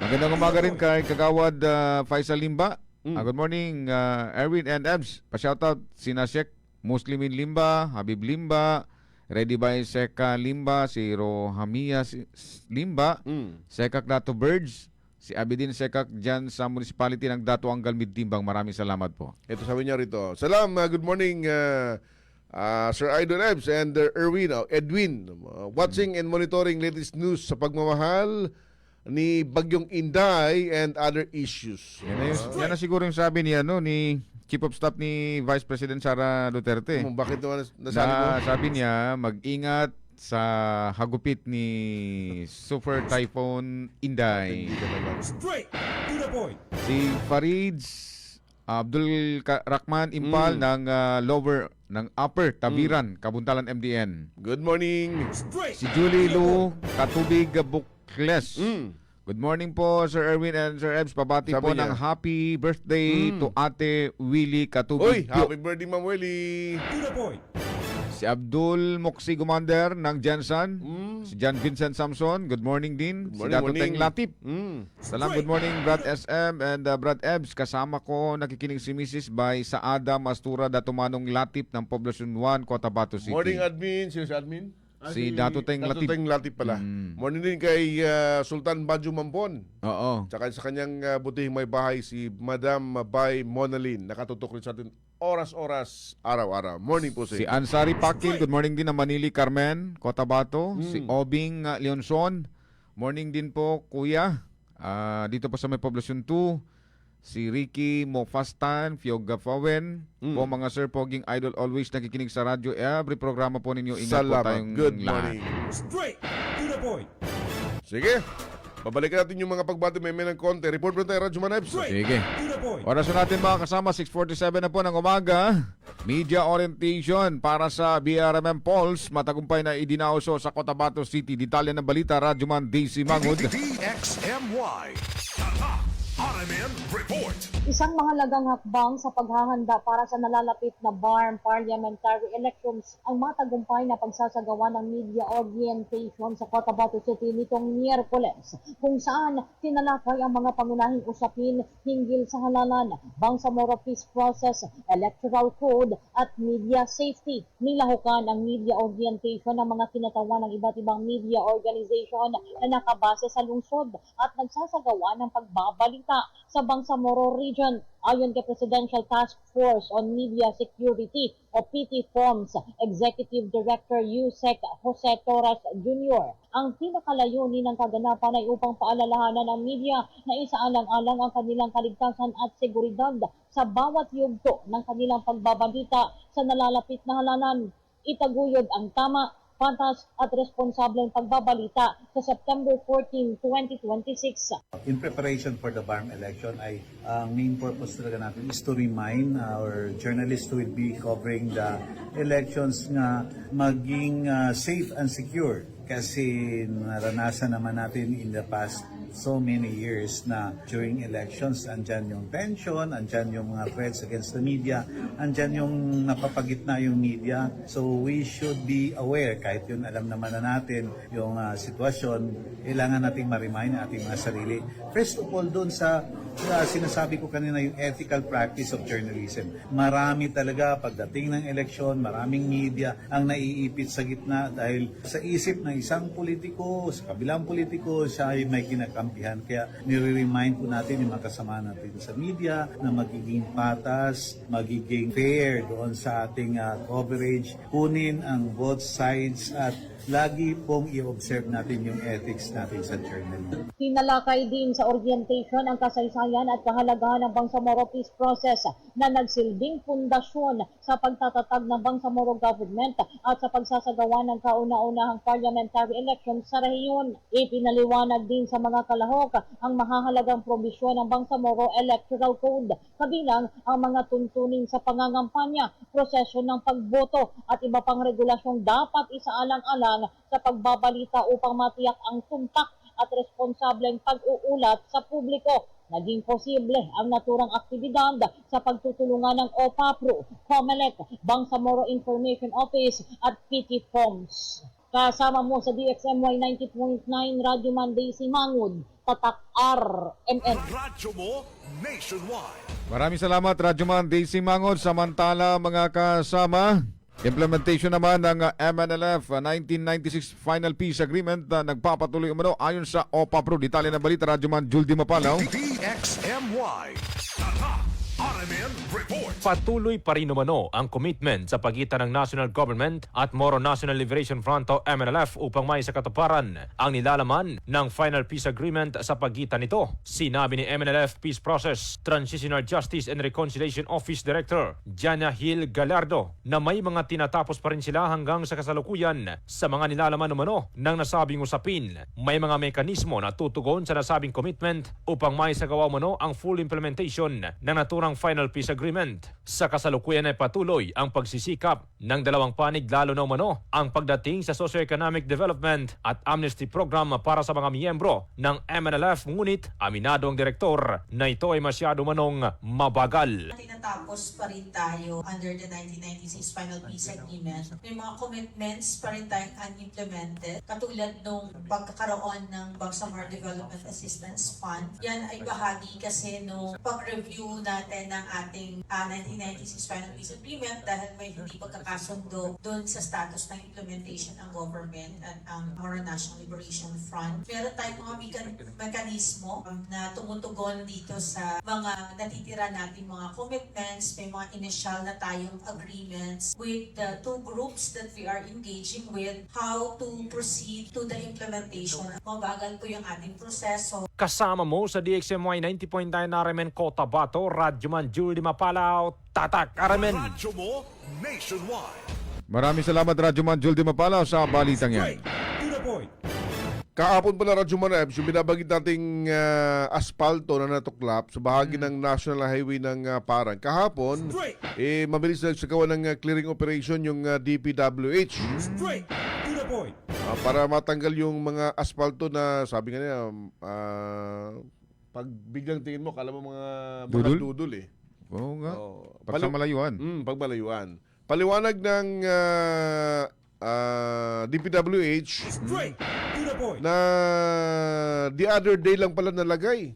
Magandang umaga rin kay Kagawad Faisal Limba. Good morning, Erwin and Ebs. Pa-shoutout sina Sheikh Muslimin Limba, Habib Limba, Ready by Seka Limba, si Rohamia Limba, Sekak Dato Birds, si Abidin Sekak dyan sa municipality ng Dato Anggal Midtimbang. Maraming salamat po. Ito sabi niya rito. Salam, good morning Sir Idol Ebs and Edwin. Watching and monitoring latest news sa pagmamahal ni Bagyong Inday and other issues. Yan na siguro yung sabi ni Chief of Staff ni Vice President Sara Duterte. Bakit naman nasabi mo? Sabi niya, mag-ingat sa hagupit ni Super Typhoon Inday. Straight to the point. Si Farid Abdul Rahman Impal ng Upper Tabiran, Kabuntalan MDN. Good morning. Si Julie Lu Katubig Bukles. Good morning po Sir Erwin and Sir Ebs. Pabati Sabi po niya, ng happy birthday to Ate Willie Uy, Katubig. happy birthday Ma'am Willie. To the point. Si Abdul Moksi Gumander ng Jansan. Si John Vincent Samson. Good morning din. Good morning, si Dato morning. Teng Latip. Salam, good morning Brad SM and Brad Ebs. Kasama ko nakikinig si Mrs. Bay sa Ada Mastura Datumanong Latip ng Poblacion 1, Cotabato City. Morning admin. Sino si admin? Si Dato Teng Latip. Dato Teng Latip pala. Morning din kay Sultan Badjo Mampon. Oo. Tsaka sa kanyang butihing may bahay si Madam Bay Monalyn. Nakatutok rin sa atin oras-oras, araw-araw. Morning po Si Ansari Pakil. Good morning din na Manili Carmen, Cotabato. Si Obing Leonson. Morning din po Kuya. Dito po sa may Poblacion 2. Si Ricky Mofastan, Fioga Fawen. Po mga Sir Poging Idol, always nakikinig sa radyo. Every programa po ninyo. Ingat po tayong Good lahat. morning. Straight to the point. Sige. Babalikan natin yung mga pagbati may ng konti. Report mo tayo, Radyo Manebs. Sige. To the point. Oras na natin mga kasama, 6:47 na po ng umaga. Media orientation para sa BRMM Pulse. Matagumpay na idinauso sa Cotabato City. Detalye ng balita, Radyo Man Daisy Mangod. DXMY. RMN Report. Isang mahalagang hakbang sa paghahanda para sa nalalapit na BARM parliamentary elections ang matagumpay na pagsasagawa ng media orientation sa Cotabato City nitong Miyerkules, kung saan tinalakay ang mga pangunahing usapin hinggil sa halalan, Bangsamoro Peace Process, Electoral Code at media safety. Nilahukan ang media orientation ng mga kinatawan ng iba't ibang media organization na nakabase sa lungsod at nagsasagawa ng pagbabalik sa Bangsamoro Region. Ayon kay Presidential Task Force on Media Security o PTFOMS Executive Director Yusek Jose Torres Jr., ang pinakalayunin ng kaganapan ay upang paalalahanan ng media na isaalang-alang ang kanilang kaligtasan at seguridad sa bawat yugto ng kanilang pagbabalita sa nalalapit na halalan. Itaguyod ang tama, patas at responsableng pagbabalita sa September 14, 2026. In preparation for the BARM election, ang main purpose talaga natin is to remind our journalists who will be covering the elections na maging safe and secure. Kasi naranasan naman natin in the past so many years na during elections, andyan yung tension, andyan yung mga threats against the media, andyan yung napapagitna yung media. So we should be aware, kahit yun alam naman na natin yung sitwasyon, kailangan nating ma-remind ating mga sarili. First of all, doon sa sinasabi ko kanina yung ethical practice of journalism. Marami talaga pagdating ng eleksyon, maraming media ang naiipit sa gitna dahil sa isip ng isang politiko, sa kabilang politiko, siya ay may kinakampihan. Kaya nire-remind po natin yung mga kasama natin sa media na magiging patas, magiging fair doon sa ating coverage. Kunin ang both sides at lagi pong i-observe natin yung ethics natin sa journalism. Tinalakay din sa orientation ang kasaysayan at kahalagahan ng Bangsamoro Peace Process na nagsilbing pundasyon sa pagtatatag ng Bangsamoro government at sa pagsasagawa ng kauna-unahang parliamentary election sa rehiyon. Ipinaliwanag din sa mga kalahok ang mahahalagang probisyon ng Bangsamoro Electoral Code, kabilang ang mga tuntunin sa pangangampanya, proseso ng pagboto at iba pang regulasyong dapat isaalang-alang sa pagbabalita upang matiyak ang tumpak at responsableng pag-uulat sa publiko. Naging posible ang naturang aktibidad sa pagtutulungan ng OPAPRO, COMELEC, Bangsamoro Information Office at PTFOMS. Kasama mo sa DXMY 90.9 Radyo Man Daisy Mangud, Tatak RMN. Radyo mo nationwide. Maraming salamat, Radyo Man Daisy Mangod. Samantala, mga kasama, implementation naman ng MNLF 1996 Final Peace Agreement na nagpapatuloy umano ayon sa OPAPRO. Detalye ng balita, Radyo Man Jules Di Mapalaw. DXMY. Tatak RMN Report. Patuloy pa rin umano ang commitment sa pagitan ng National Government at Moro National Liberation Front o MNLF upang may sakatuparan ang nilalaman ng Final Peace Agreement sa pagitan nito. Sinabi ni MNLF Peace Process Transitional Justice and Reconciliation Office Director Jana Hill Gallardo na may mga tinatapos pa rin sila hanggang sa kasalukuyan sa mga nilalaman umano ng nasabing usapin. May mga mekanismo na tutugon sa nasabing commitment upang may sagawa umano ang full implementation ng naturang Final Peace Agreement. Sa kasalukuyan ay patuloy ang pagsisikap ng dalawang panig lalo na umano ang pagdating sa socio-economic development at amnesty program para sa mga miyembro ng MNLF, ngunit aminado ang direktor na ito ay masyado manong mabagal. Tinatapos pa rin tayo under the 1996 Final Peace Agreement. May mga commitments pa rin tayong unimplemented, katulad nung pagkakaroon ng Bangsamoro Development Assistance Fund. Yan ay bahagi kasi nung pag-review natin ng ating 1996 Final Peace Agreement dahil may hindi pagkakasundo doon sa status ng implementation ng government at ang Moro National Liberation Front. Meron tayong mga mekanismo na tumutugon dito sa mga natitira nating mga commitments. May mga initial na tayong agreements with the two groups that we are engaging with how to proceed to the implementation. Mabagal po yung ating proseso. Kasama mo sa DXMY 90.9 RMN Cotabato, Radyo Man Jules Di Mapalaw, Tatak RMN. Radyo mo nationwide. Maraming salamat, Radyo Man Jules Di Mapalaw, sa balitang yan. To the point. Kahapon pala, Radyo Man Eps, yung binabagit nating aspalto na natuklap sa bahagi ng National Highway ng Parang. Kahapon, mabilis na nagsagawa ng clearing operation yung DPWH. Straight to the point. Para matanggal yung mga aspalto na sabi nga niya, pag biglang tingin mo, kala mo mga dudul eh. Oo nga. Pag sa malayuan. Pag malayuan. Paliwanag ng DPWH na the other day lang pala nalagay.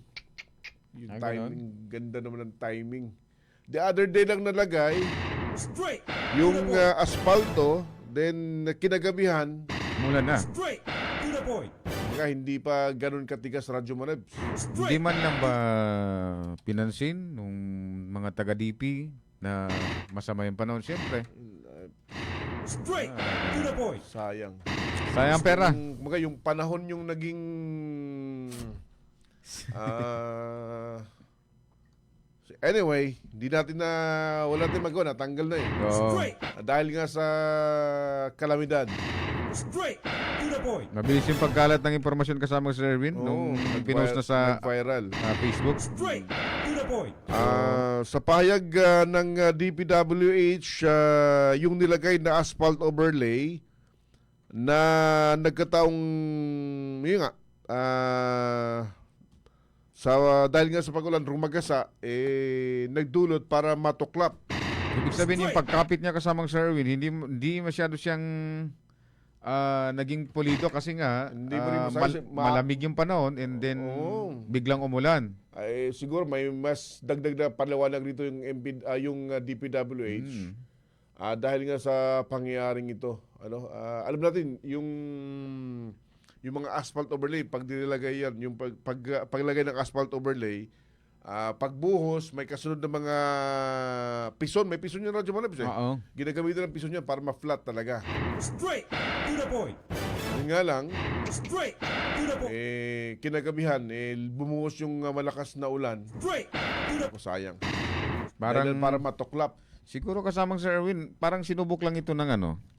Yung timing, ganda naman ng timing. The other day lang nalagay yung aspalto, then kinagabihan mula na. Straight to the point. kumbaga hindi pa ganun katigas Radyo Manebs. Hindi man lang ba pinansin nung mga taga-DP na masama yung panahon? Siyempre. Straight to the point. Sayang. Sayang pera. Kumbaga yung panahon yung naging anyway, hindi natin wala natin magawa, natanggal na eh. Oo. Dahil nga sa kalamidad. Straight to the point. Mabilis yung pagkalat ng impormasyon kasama si Erwin nung pinost na sa viral Facebook. Straight to the point. Sa pahayag ng DPWH, yung nilagay na asphalt overlay na nagkataong yun nga, dahil nga sa pagulan rumagasa, nagdulot para matuklap. Ibig sabihin yung pagkapit niya kasamang si Erwin, hindi masyado siyang naging pulido kasi nga malamig yung panahon and then biglang umulan. Ay siguro may mas dagdag na paliwanag dito yung DPWH. Dahil nga sa pangyayaring ito, alam natin yung mga asphalt overlay, pag nilagay yan, yung paglagay ng asphalt overlay, pagbuhos, may kasunod na mga pison. May pison yung Radyo Manebs eh. Ginagamitan ng pison yan para ma-flat talaga. Straight to the point. Yun nga lang, Straight to the point. kinagabihan, bumuhos yung malakas na ulan. Straight to the point. Sayang. Parang Dahil para matuklap. siguro kasamang Sir Erwin, parang sinubok lang ito ng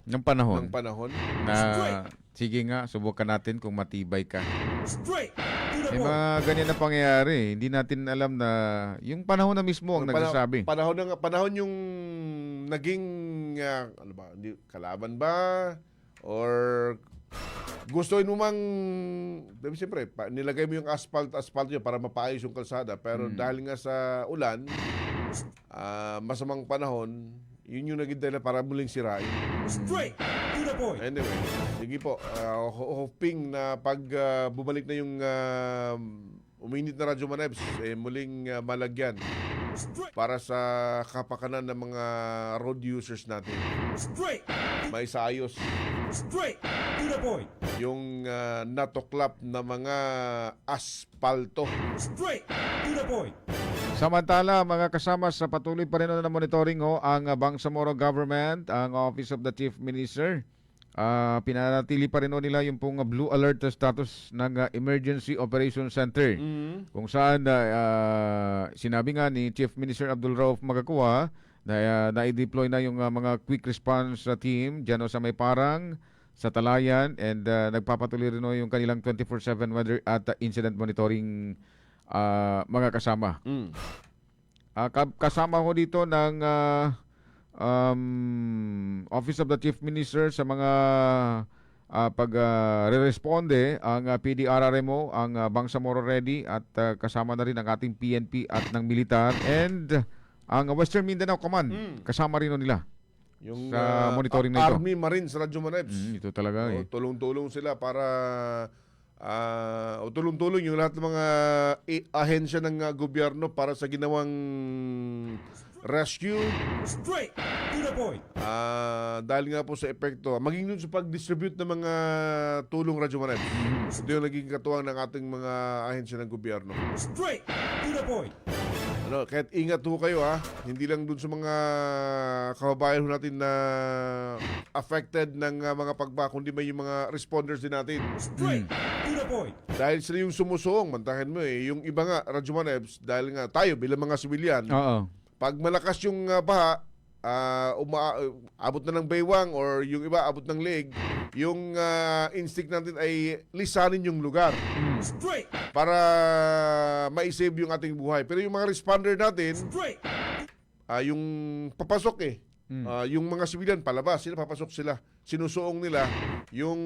ng panahon. Ng panahon. Na sige nga, subukan natin kung matibay ka. Straight to the May point. mga ganyan na pangyayari. Hindi natin alam na yung panahon na mismo ang nagsasabi. Panahon yung naging ano ba, kalaban ba or gustuin mo mang siyempre nilagay mo yung asphalt yun para mapaayos yung kalsada, pero dahil nga sa ulan, masamang panahon, yun yung naging dahilan para muling sirain. Straight to the point. Anyway, sige po, hoping na pag bumalik na yung uminit na Radyo Manebs, muling malagyan para sa kapakanan ng mga road users natin. Straight. May saayos. Straight to the point. Yung natuklap na mga aspalto. Straight to the point. Samantala, mga kasama, sa patuloy pa rin na monitoring ang Bangsamoro Government, ang Office of the Chief Minister. Pinanatili pa rin nila yung pong blue alert status ng Emergency Operations Center. Kung saan sinabi nga ni Chief Minister Abdul Rauf Magakuwa na na-deploy na yung mga quick response team dyan sa May Parang, sa Talayan, and nagpapatuloy rin yung kanilang 24/7 weather at incident monitoring mga kasama. Kasama ko dito ng Office of the Chief Minister sa mga pag-responde ang PDRRMO, ang Bangsamoro Ready, at kasama na rin ang ating PNP at ng militar, and ang Western Mindanao Command. Kasama rin nila yung sa monitoring na ito. Army Marines Radyo Manebs. Ito talaga tulong-tulong sila para tulong-tulong yung lahat ng mga ahensya ng gobyerno para sa ginawang rescue. Straight to the point. Dahil nga po sa epekto, maging dun sa pag-distribute ng mga tulong Radyo Manebs. Ito yung naging katuwang ng ating mga ahensya ng gobyerno. Straight to the point. Kahit ingat ho kayo hindi lang dun sa mga kababayan ho natin na affected ng mga pagba, kundi may yung mga responders din natin. Straight to the point. Dahil sila yung sumusuong, mantakin mo yung iba nga, Radyo Manebs, dahil nga tayo bilang mga sibilyan, pag malakas yung baha, abot na ng baywang or yung iba abot ng leg, yung instinct natin ay lisanin yung lugar para ma-save yung ating buhay. Pero yung mga responder natin, yung papasok yung mga sibilyan palabas, papasok sila, sinusuong nila yung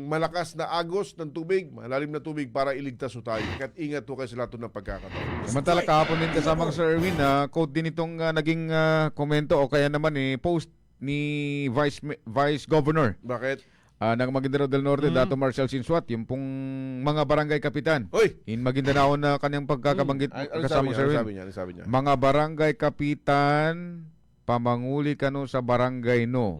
malakas na agos ng tubig, malalim na tubig para iligtas ho tayo. At ingat ho kayo sa lahat ng pagkakataon. Samantala, kahapon din kasamang Sir Erwin, quote din itong naging komento o kaya naman post ni Vice Governor. Bakit? Ng Maguindanao del Norte, Dato Marcial Sinsuat, yung pong mga barangay kapitan. In Maguindanao na kanyang pagkakabanggit kasamang Sir Erwin. Ano sabi niya? Mga barangay kapitan, pamanguli ka no sa barangay no.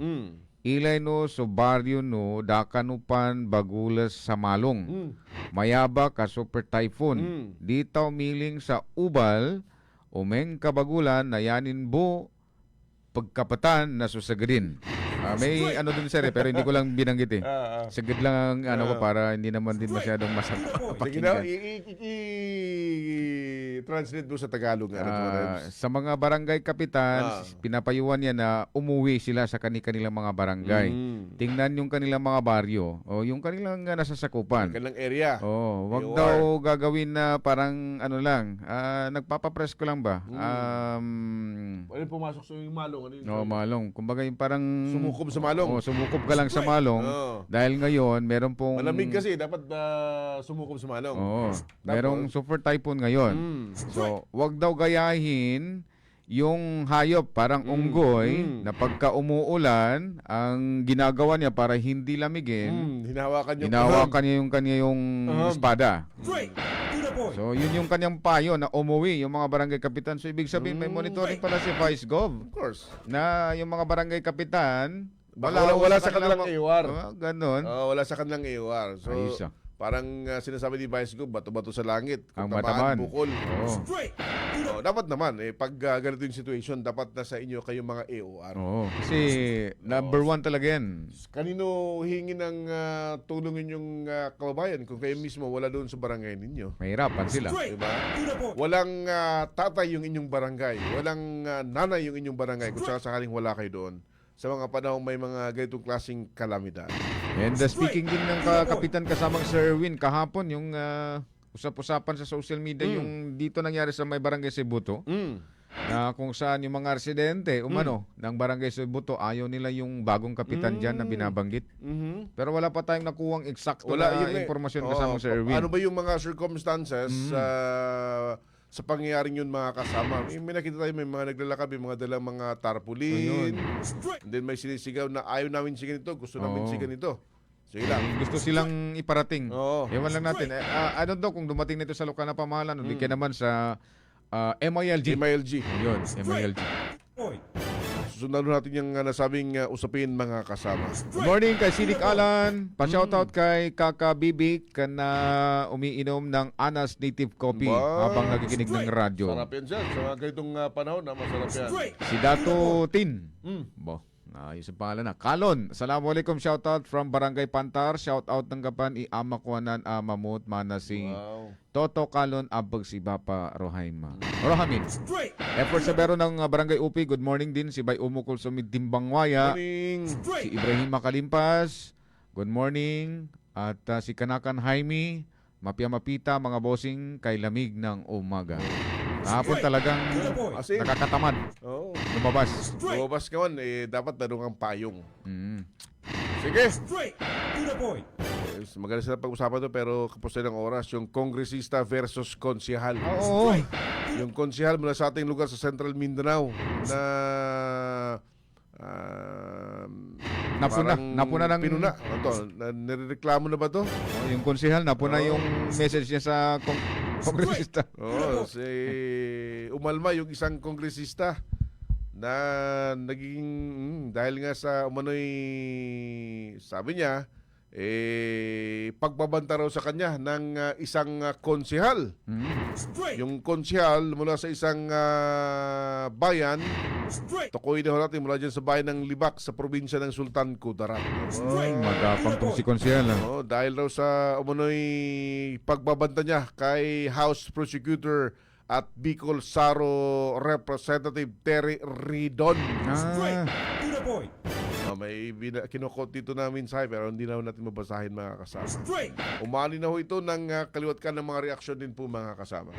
Ilay no so baryo no dakanupan bagulas sa malong. Mayaba ka super typhoon. Ditaw miling sa ubal umeng kabagulan na yanin bo pagkapatan na susagadin. May ano dun sir pero hindi ko lang binanggit eh. Sagad lang ang ano ko para hindi naman din masyadong masama. Sige na, i-translate mo sa Tagalog. Sa mga barangay kapitan, pinapayuhan niya na umuwi sila sa kanilang mga barangay. Tingnan yung kanilang mga baryo o yung kanilang nasasakupan. Kanilang area. Wag daw gagawin na parang ano lang, nagpapapresko lang ba? Ano pumasok sa yung malong? Malong. Kumbaga yung parang sumukob sa malong. Sumukob ka lang sa malong. Dahil ngayon, meron pong... Malamig kasi, dapat sumukob sa malong. Merong super typhoon ngayon. So, wag daw gayahin yung hayop parang unggoy na pagka umuulan, ang ginagawa niya para hindi lamigin, hinahawakan niya yung kanyang espada. So, yun yung kanyang payo na umuwi yung mga barangay kapitan. So, ibig sabihin, may monitoring pala si Vice Gov. Of course. Na yung mga barangay kapitan, wala sa kanilang iwar. Ganon. Wala sa kanilang iwar. So, parang sinasabi ni Vice Gov, bato-bato sa langit. Ang mataman. Bukol. Dapat naman, pag ganito yung situation, dapat nasa inyo kayong mga AOR. Kasi number one talaga yan. Kanino hingi ng tulong yung kababayan kung kayo mismo wala doon sa barangay ninyo? Mahirapan sila. Diba? Walang tatay yung inyong barangay. Walang nanay yung inyong barangay kung sakaling wala kayo doon. Sa mga panahon may mga ganitong klaseng kalamidad. And speaking din ng kapitan kasamang Sir Erwin, kahapon yung usap-usapan sa social media yung dito nangyari sa may barangay Sibuto. Na kung saan yung mga residente umano ng barangay Sibuto ayaw nila yung bagong kapitan dyan na binabanggit. Pero wala pa tayong nakuhang eksakto na impormasyon kasamang Sir Erwin. Ano ba yung mga circumstances sa pangyayaring yun mga kasama? May nakita tayo, may mga naglalakad, may mga dalang mga tarpaulin. And then may sinisigaw na ayaw namin sigan ito, gusto namin sigan ito. Sige lang. Gusto silang iparating. Ewan lang natin. Ano daw kung dumating nito sa lokal na pamahalaan, hindi kaya naman sa MILG. Yun, MILG. Susundan natin yung nasabing usapin mga kasama. Good morning kay Sidik Alan. Pa-shoutout kay Kaka Bibik na umiinom ng Anas Native Coffee habang nakikinig ng radyo. Sarap yan dyan. Sa mga ganitong panahon na masarap yan. Si Dato Tin. Ayos ang pangalan na. Kalon. Assalamualaikum. Shoutout from Barangay Pantar. Shoutout ng kapan Iamakwanan Amamut Manasing. Toto Kalon Abag si Bapa Rohaima. Rohamin. Effort Sabero ng Barangay Upi. Good morning din. Si Bay Umukol Sumid Timbangwaya. Si Ibrahim Makalimpas. Good morning. At si Kanakan Jaime. Mapia Mapita, mga bossing kay lamig ng umaga. Hapon talagang nakakatamad. Lumabas. Lumabas ka man, dapat meron kang payong. Sige. Magaling sila pag-usapan to pero kapos ng oras, yung kongresista versus konsihal. Yung konsihal mula sa ating lugar sa Central Mindanao na napuna ng pinuna. Nireklamo na ba to? Yung konsihal napuna yung message niya sa kongresista. Si umalma yung isang kongresista na naging dahil nga sa umano'y sabi niya pagbabanta raw sa kanya ng isang konsihal. Yung konsihal mula sa isang bayan, tukoy na natin mula dyan sa bayan ng Libak sa probinsya ng Sultan Kudarat. Magapang tong si konsihal. Dahil raw sa umano'y pagbabanta niya kay House Prosecutor at Bicol Saro Representative Terry Ridon. May kinukot dito namin sa pero hindi na natin mabasahin mga kasama. Umali na ho ito ng kaliwat ka ng mga reaksyon din po mga kasama.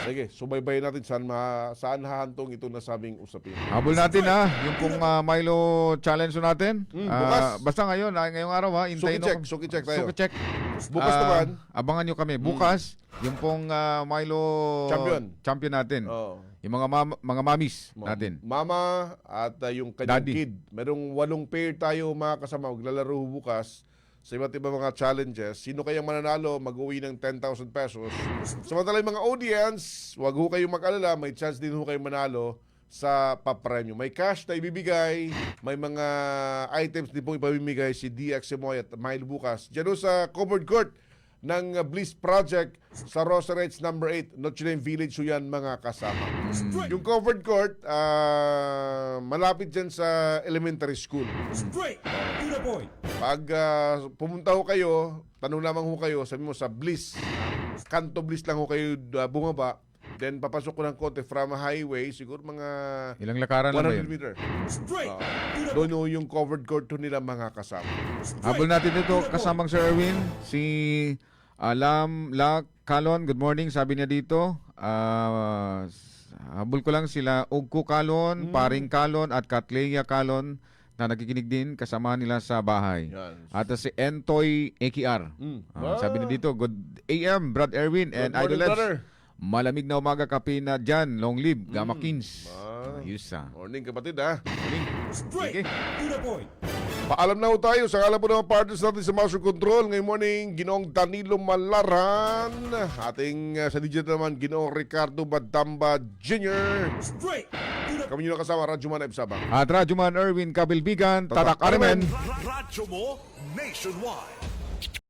Sige, subaybayin natin saan hahantong ito nasabing usapin. Habol natin yung pong Milo challenge natin. Bukas. Basta ngayong araw Suki check tayo. Suki check. Bukas naman. Abangan nyo kami. Bukas, yung pong Milo champion natin. Yung mga mamis natin. Mama at yung kanyang Daddy. kid. Merong 8 pair tayo mga kasama. Maglalaro bukas sa iba't ibang mga challenges. Sino kayang mananalo, mag-uwi ng 10,000 pesos. Samantala yung mga audience, wag ho kayong mag-alala. May chance din ho kayong manalo sa papremyo. May cash na ibibigay, may mga items din pong ipamimigay si DXMY at Mile bukas. Diyan sa covered court ng Bliss Project sa Rosarets number 8, Notre Dame Village. So yan mga kasama. Yung covered court, malapit dyan sa elementary school. Straight to the point. Pag pumunta ho kayo, tanong lamang ho kayo, sabi mo sa Bliss, Kanto Bliss lang ho kayo bumaba. Then papasok ko ng konti from a highway, siguro mga Ilang lakaran lang ba 100 yun? meter. Straight to the Doon ho yung covered court ho nila mga kasama. Habol natin dito kasamang Sir Erwin, si Alam La Calon. Good morning, sabi niya dito. Habol ko lang sila Ugko Calon, Paring Calon at Katleya Calon na nakikinig din kasama nila sa bahay. Yan. At si Entoy AKR. Sabi niya dito, good AM, Brad Erwin and Good morning, Idolets. brother. Malamig na umaga kape na dyan. Long live, Gamma Kings. Ayos Morning kapatid ha. Straight to the point. Paalam na ho tayo sa kala po ng partners natin sa Master Control. Ngayong morning, Ginoong Danilo Malaran. Ating sa digital naman, Ginoong Ricardo Badamba Jr. Straight to the Kami nyo nakasama, Radyo Man Sabang. At Radyoman Erwin Kabilbigan, Tatak Arimen. Radyo mo nationwide.